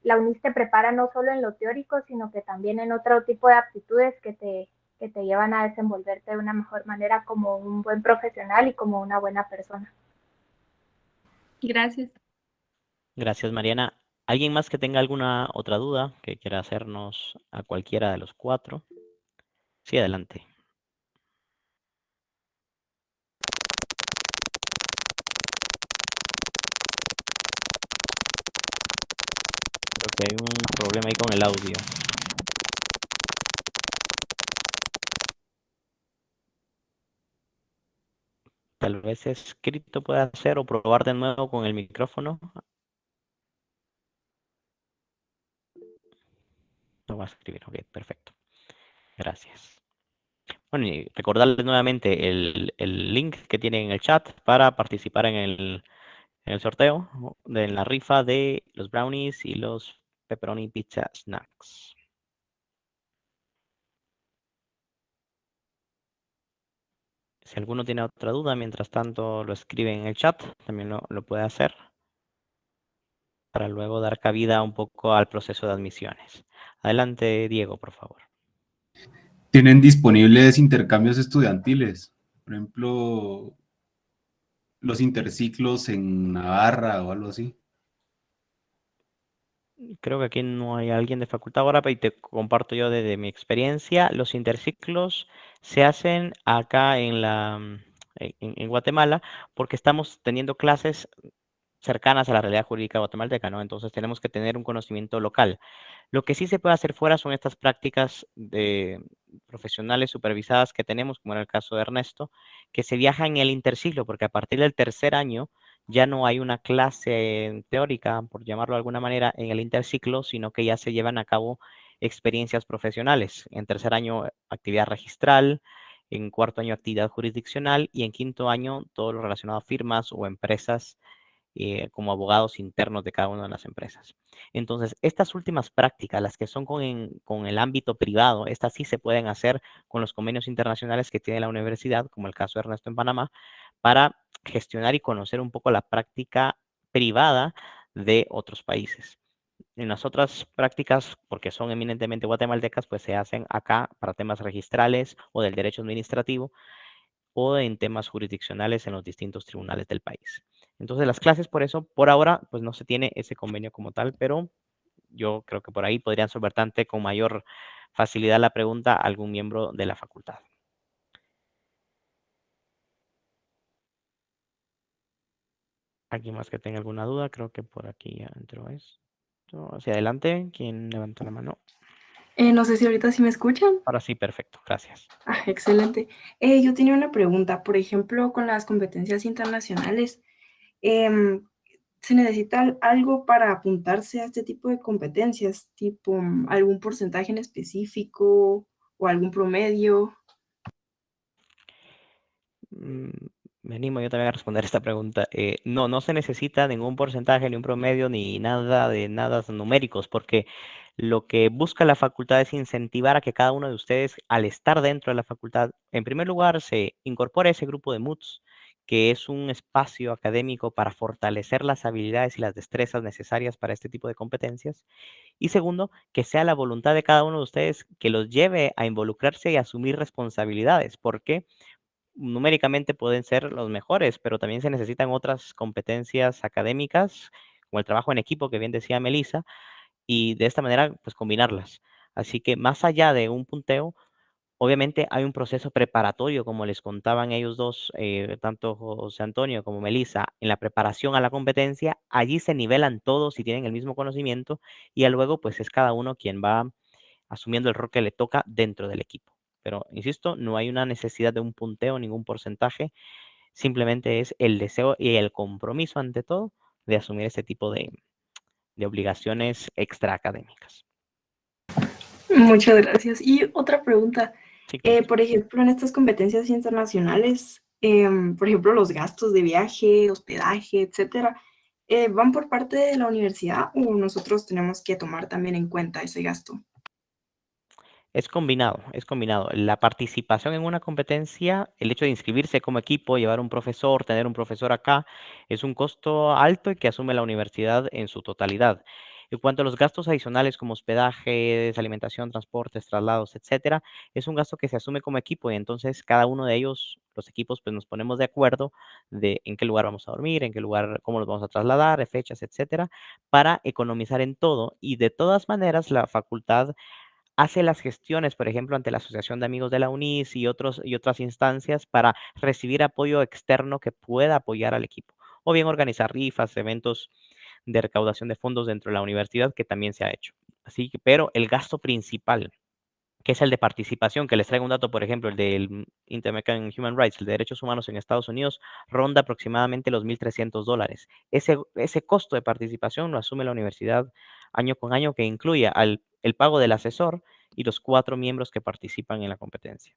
la UNIS te prepara no solo en lo teórico, sino que también en otro tipo de aptitudes que te llevan a desenvolverte de una mejor manera como un buen profesional y como una buena persona. Gracias. Gracias, Mariana. ¿Alguien más que tenga alguna otra duda que quiera hacernos a cualquiera de los cuatro? Sí, adelante. Creo que hay un problema ahí con el audio. Tal vez escrito pueda hacer o probar de nuevo con el micrófono. No va a escribir, ok, perfecto. Gracias. Bueno, y recordarles nuevamente el link que tienen en el chat para participar en el sorteo de la rifa de los brownies y los pepperoni pizza snacks. Si alguno tiene otra duda, mientras tanto lo escribe en el chat, también lo puede hacer para luego dar cabida un poco al proceso de admisiones. Adelante, Diego, por favor. Tienen disponibles intercambios estudiantiles, por ejemplo, los interciclos en Navarra o algo así. Creo que aquí no hay alguien de facultad ahora, pero te comparto yo desde mi experiencia. Los interciclos se hacen acá en Guatemala, porque estamos teniendo clases cercanas a la realidad jurídica guatemalteca, ¿no? Entonces tenemos que tener un conocimiento local. Lo que sí se puede hacer fuera son estas prácticas profesionales supervisadas que tenemos, como era el caso de Ernesto, que se viaja en el interciclo, porque a partir del tercer año ya no hay una clase teórica, por llamarlo de alguna manera, en el interciclo, sino que ya se llevan a cabo experiencias profesionales. En tercer año, actividad registral, en cuarto año, actividad jurisdiccional, y en quinto año, todo lo relacionado a firmas o empresas como abogados internos de cada una de las empresas. Entonces, estas últimas prácticas, las que son con el ámbito privado, estas sí se pueden hacer con los convenios internacionales que tiene la universidad, como el caso de Ernesto en Panamá, para gestionar y conocer un poco la práctica privada de otros países. En las otras prácticas, porque son eminentemente guatemaltecas, pues se hacen acá para temas registrales o del derecho administrativo o en temas jurisdiccionales en los distintos tribunales del país. Entonces, las clases, por eso, por ahora, pues no se tiene ese convenio como tal, pero yo creo que por ahí podrían solventarte con mayor facilidad la pregunta a algún miembro de la facultad. ¿Alguien más que tenga alguna duda? Creo que por aquí ya entró esto. Hacia adelante, ¿quién levantó la mano? No sé si ahorita sí me escuchan. Ahora sí, perfecto, gracias. Excelente. Yo tenía una pregunta, por ejemplo, con las competencias internacionales, ¿se necesita algo para apuntarse a este tipo de competencias? Tipo, algún porcentaje en específico o algún promedio. Me animo yo también a responder esta pregunta. No, no se necesita ningún porcentaje, ni un promedio, ni nada de nada numéricos, porque lo que busca la facultad es incentivar a que cada uno de ustedes, al estar dentro de la facultad, en primer lugar, se incorpore a ese grupo de MOOCs, que es un espacio académico para fortalecer las habilidades y las destrezas necesarias para este tipo de competencias. Y segundo, que sea la voluntad de cada uno de ustedes que los lleve a involucrarse y asumir responsabilidades. ¿Por qué? Numéricamente pueden ser los mejores, pero también se necesitan otras competencias académicas, como el trabajo en equipo, que bien decía Melissa, y de esta manera, pues combinarlas. Así que más allá de un punteo, obviamente hay un proceso preparatorio, como les contaban ellos dos, tanto José Antonio como Melissa, en la preparación a la competencia. Allí se nivelan todos y tienen el mismo conocimiento, y ya luego, pues es cada uno quien va asumiendo el rol que le toca dentro del equipo. Pero, insisto, no hay una necesidad de un punteo, ningún porcentaje, simplemente es el deseo y el compromiso, ante todo, de asumir este tipo de obligaciones extraacadémicas. Muchas gracias. Y otra pregunta, Sí, con gusto. por ejemplo, en estas competencias internacionales, por ejemplo, los gastos de viaje, hospedaje, etcétera, ¿van por parte de la universidad o nosotros tenemos que tomar también en cuenta ese gasto? Es combinado, es combinado. La participación en una competencia, el hecho de inscribirse como equipo, llevar un profesor, tener un profesor acá, es un costo alto y que asume la universidad en su totalidad. En cuanto a los gastos adicionales como hospedajes, alimentación, transportes, traslados, etcétera, es un gasto que se asume como equipo y entonces cada uno de ellos, los equipos, pues nos ponemos de acuerdo de en qué lugar vamos a dormir, en qué lugar, cómo los vamos a trasladar, fechas, etcétera, para economizar en todo. Y de todas maneras, la facultad hace las gestiones, por ejemplo, ante la Asociación de Amigos de la UNIS y otras instancias para recibir apoyo externo que pueda apoyar al equipo, o bien organizar rifas, eventos de recaudación de fondos dentro de la universidad, que también se ha hecho. Así que, pero el gasto principal, que es el de participación, que les traigo un dato, por ejemplo, el del Inter-American Human Rights, el de derechos humanos en Estados Unidos, ronda aproximadamente los $1,300. Ese costo de participación lo asume la universidad año con año, que incluye el pago del asesor y los 4 miembros que participan en la competencia.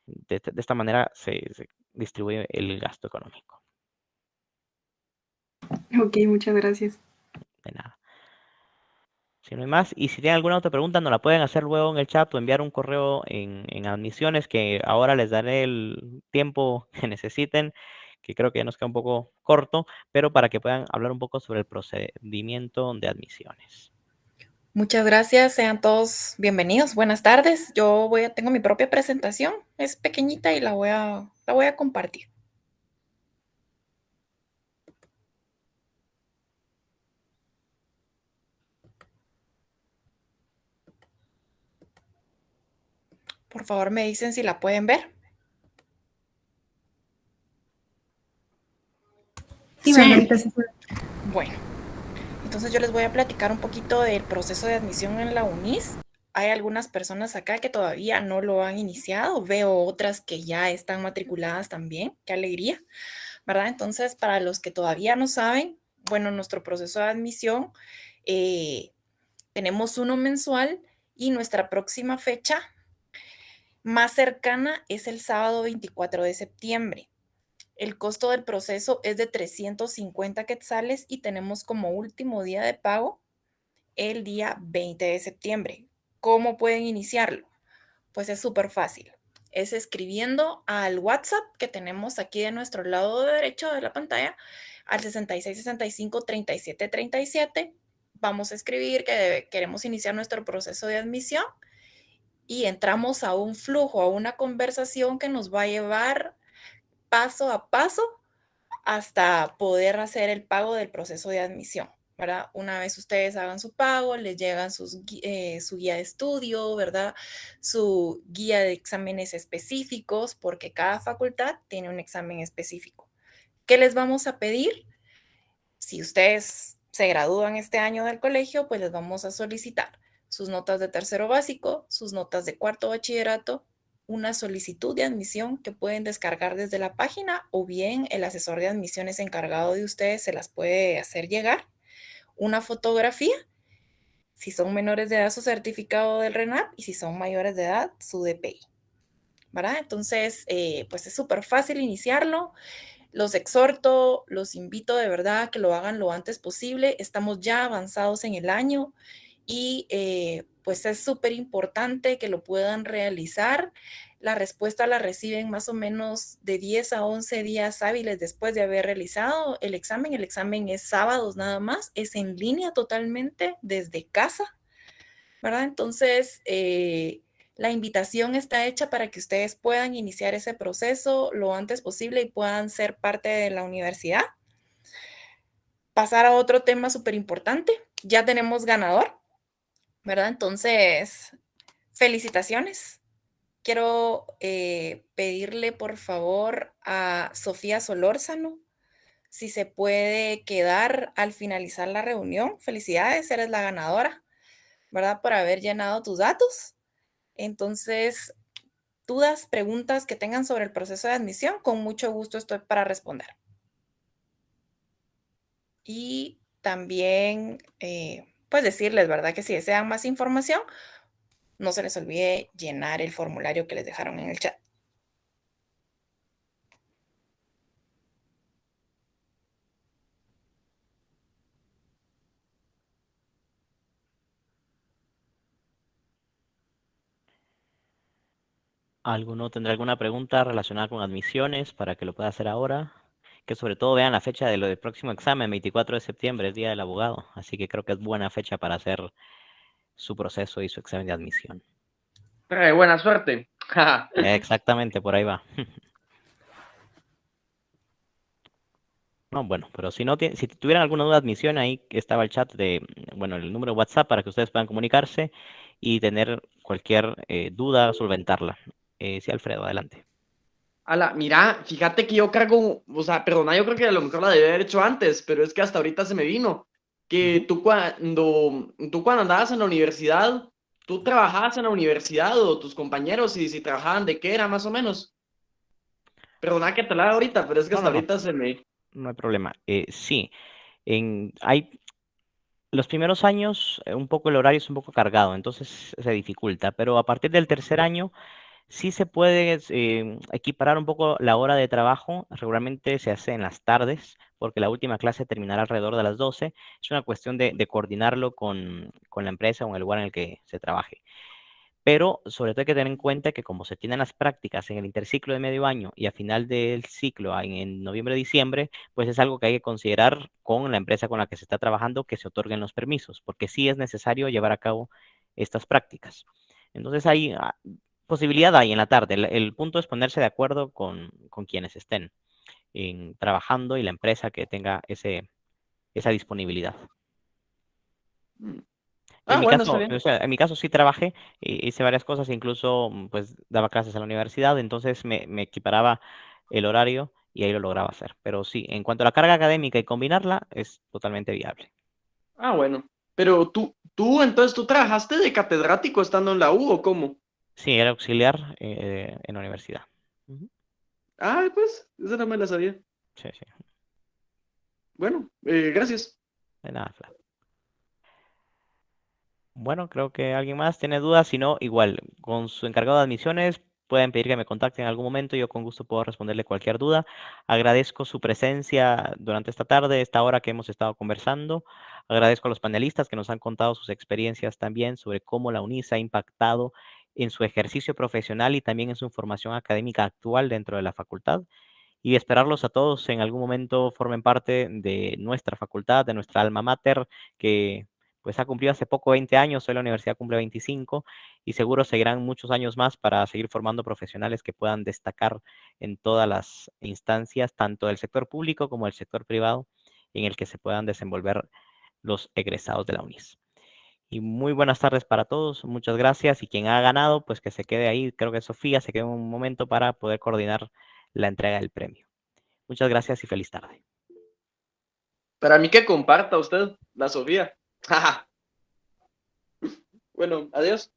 De esta manera se distribuye el gasto económico. Ok, muchas gracias. De nada. Si no hay más, y si tienen alguna otra pregunta, nos la pueden hacer luego en el chat o enviar un correo en admisiones, que ahora les daré el tiempo que necesiten, que creo que ya nos queda un poco corto, pero para que puedan hablar un poco sobre el procedimiento de admisiones. Muchas gracias, sean todos bienvenidos. Buenas tardes. Tengo mi propia presentación, es pequeñita y la voy a compartir. Por favor, me dicen si la pueden ver. Sí, Sí. ahorita sí. Bueno, entonces yo les voy a platicar un poquito del proceso de admisión en la UNIS. Hay algunas personas acá que todavía no lo han iniciado, veo otras que ya están matriculadas también, qué alegría, ¿verdad? Entonces, para los que todavía no saben, bueno, nuestro proceso de admisión, tenemos uno mensual y nuestra próxima fecha más cercana es el sábado 24 de septiembre. El costo del proceso es de 350 quetzales y tenemos como último día de pago el día 20 de septiembre. ¿Cómo pueden iniciarlo? Pues es súper fácil. Es escribiendo al WhatsApp que tenemos aquí de nuestro lado derecho de la pantalla, al 6665-3737. Vamos a escribir que queremos iniciar nuestro proceso de admisión y entramos a un flujo, a una conversación que nos va a llevar paso a paso hasta poder hacer el pago del proceso de admisión, ¿verdad? Una vez ustedes hagan su pago, les llegan su guía de estudio, ¿verdad? Su guía de exámenes específicos, porque cada facultad tiene un examen específico. ¿Qué les vamos a pedir? Si ustedes se gradúan este año del colegio, pues les vamos a solicitar sus notas de tercero básico, sus notas de cuarto bachillerato, una solicitud de admisión que pueden descargar desde la página o bien el asesor de admisiones encargado de ustedes se las puede hacer llegar, una fotografía, si son menores de edad su certificado del RENAP y si son mayores de edad su DPI, ¿verdad? Entonces, pues es súper fácil iniciarlo. Los exhorto, los invito de verdad a que lo hagan lo antes posible. Estamos ya avanzados en el año y pues es súper importante que lo puedan realizar. La respuesta la reciben más o menos de 10 a 11 días hábiles después de haber realizado el examen. El examen es sábados nada más, es en línea totalmente desde casa, ¿verdad? Entonces, la invitación está hecha para que ustedes puedan iniciar ese proceso lo antes posible y puedan ser parte de la universidad. Pasar a otro tema súper importante. Ya tenemos ganador, ¿verdad? Entonces, felicitaciones. Quiero pedirle, por favor, a Sofía Solórzano, si se puede quedar al finalizar la reunión. Felicidades, eres la ganadora, ¿verdad? Por haber llenado tus datos. Entonces, dudas, preguntas que tengan sobre el proceso de admisión, con mucho gusto estoy para responder. Y también, pues decirles, ¿verdad? Que si desean más información, no se les olvide llenar el formulario que les dejaron en el chat. ¿Alguno tendrá alguna pregunta relacionada con admisiones para que lo pueda hacer ahora? Que sobre todo vean la fecha de lo del próximo examen, 24 de septiembre, es Día del Abogado. Así que creo que es buena fecha para hacer su proceso y su examen de admisión. Trae buena suerte. Exactamente, por ahí va. No, bueno, pero si no si tuvieran alguna duda de admisión, ahí estaba el chat de, bueno, el número de WhatsApp para que ustedes puedan comunicarse y tener cualquier duda, solventarla. Sí, Alfredo, adelante. Ala, mira, fíjate que yo cargo, o sea, perdona, yo creo que a lo mejor la debí haber hecho antes, pero es que hasta ahorita se me vino. Que tú cuando andabas en la universidad, ¿tú trabajabas en la universidad o tus compañeros y si trabajaban de qué era más o menos? Perdona que te la haga ahorita, pero es que hasta No. ahorita se me... No hay problema. Sí, hay los primeros años, un poco el horario es un poco cargado, entonces se dificulta, pero a partir del tercer año sí se puede equiparar un poco la hora de trabajo. Regularmente se hace en las tardes, porque la última clase terminará alrededor de las 12. Es una cuestión de coordinarlo con la empresa o en el lugar en el que se trabaje. Pero sobre todo hay que tener en cuenta que como se tienen las prácticas en el interciclo de medio año y a final del ciclo en noviembre-diciembre, pues es algo que hay que considerar con la empresa con la que se está trabajando que se otorguen los permisos, porque sí es necesario llevar a cabo estas prácticas. Entonces hay posibilidad ahí en la tarde. El punto es ponerse de acuerdo con quienes estén trabajando y la empresa que tenga esa disponibilidad. En mi bueno, caso, está bien. o sea, en mi caso sí trabajé, hice varias cosas, incluso pues daba clases en la universidad, entonces me equiparaba el horario y ahí lo lograba hacer. Pero sí, en cuanto a la carga académica y combinarla, es totalmente viable. Ah, bueno. Pero entonces, ¿tú trabajaste de catedrático estando en la U o cómo? Sí, era auxiliar en la universidad. Ujú. Ah, pues, esa no me la sabía. Sí, sí. Bueno, gracias. De nada, Fla. Bueno, creo que alguien más tiene dudas. Si no, igual, con su encargado de admisiones, pueden pedir que me contacten en algún momento. Yo con gusto puedo responderle cualquier duda. Agradezco su presencia durante esta tarde, esta hora que hemos estado conversando. Agradezco a los panelistas que nos han contado sus experiencias también sobre cómo la UNIS ha impactado en su ejercicio profesional y también en su formación académica actual dentro de la facultad. Y esperarlos a todos en algún momento formen parte de nuestra facultad, de nuestra alma mater, que pues ha cumplido hace poco 20 años, hoy la universidad cumple 25 y seguro seguirán muchos años más para seguir formando profesionales que puedan destacar en todas las instancias, tanto del sector público como del sector privado, en el que se puedan desenvolver los egresados de la UNIS. Y muy buenas tardes para todos, muchas gracias. Y quien ha ganado, pues que se quede ahí, creo que Sofía se quede un momento para poder coordinar la entrega del premio. Muchas gracias y feliz tarde. Para mí que comparta usted, la Sofía. Bueno, adiós.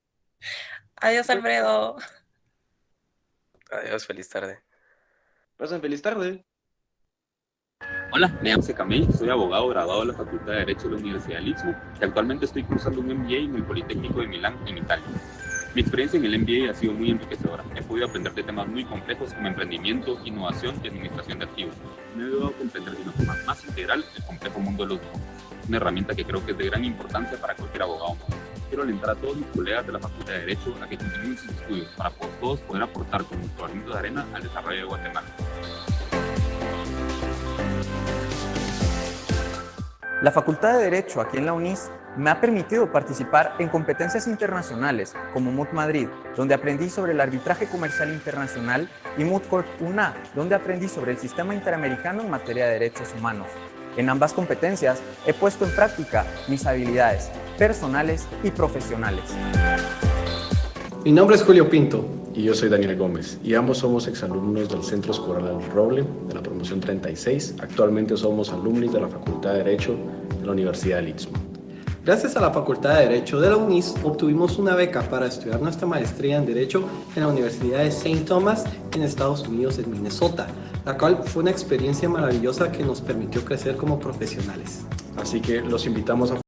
Adiós, Alfredo. Adiós, feliz tarde. Pasen feliz tarde. Hola, me llamo Camil, soy abogado graduado de la Facultad de Derecho de la Universidad del Istmo y actualmente estoy cursando un MBA en el Politécnico de Milán, en Italia. Mi experiencia en el MBA ha sido muy enriquecedora. He podido aprender de temas muy complejos como emprendimiento, innovación y administración de activos. Me he ayudado a comprender de una forma más integral el complejo mundo de los negocios, una herramienta que creo que es de gran importancia para cualquier abogado. Quiero alentar a todos mis colegas de la Facultad de Derecho a que continúen sus estudios para todos poder aportar con nuestro granito de arena al desarrollo de Guatemala. La Facultad de Derecho aquí en la UNIS me ha permitido participar en competencias internacionales como MUT Madrid, donde aprendí sobre el arbitraje comercial internacional, y MUT Corp UNA, donde aprendí sobre el sistema interamericano en materia de derechos humanos. En ambas competencias he puesto en práctica mis habilidades personales y profesionales. Mi nombre es Julio Pinto y yo soy Daniel Gómez y ambos somos exalumnos del Centro Escolar El Roble de la promoción 36. Actualmente somos alumnos de la Facultad de Derecho de la Universidad del Istmo. Gracias a la Facultad de Derecho de la UNIS obtuvimos una beca para estudiar nuestra maestría en Derecho en la Universidad de St. Thomas en Estados Unidos, en Minnesota, la cual fue una experiencia maravillosa que nos permitió crecer como profesionales. Así que los invitamos a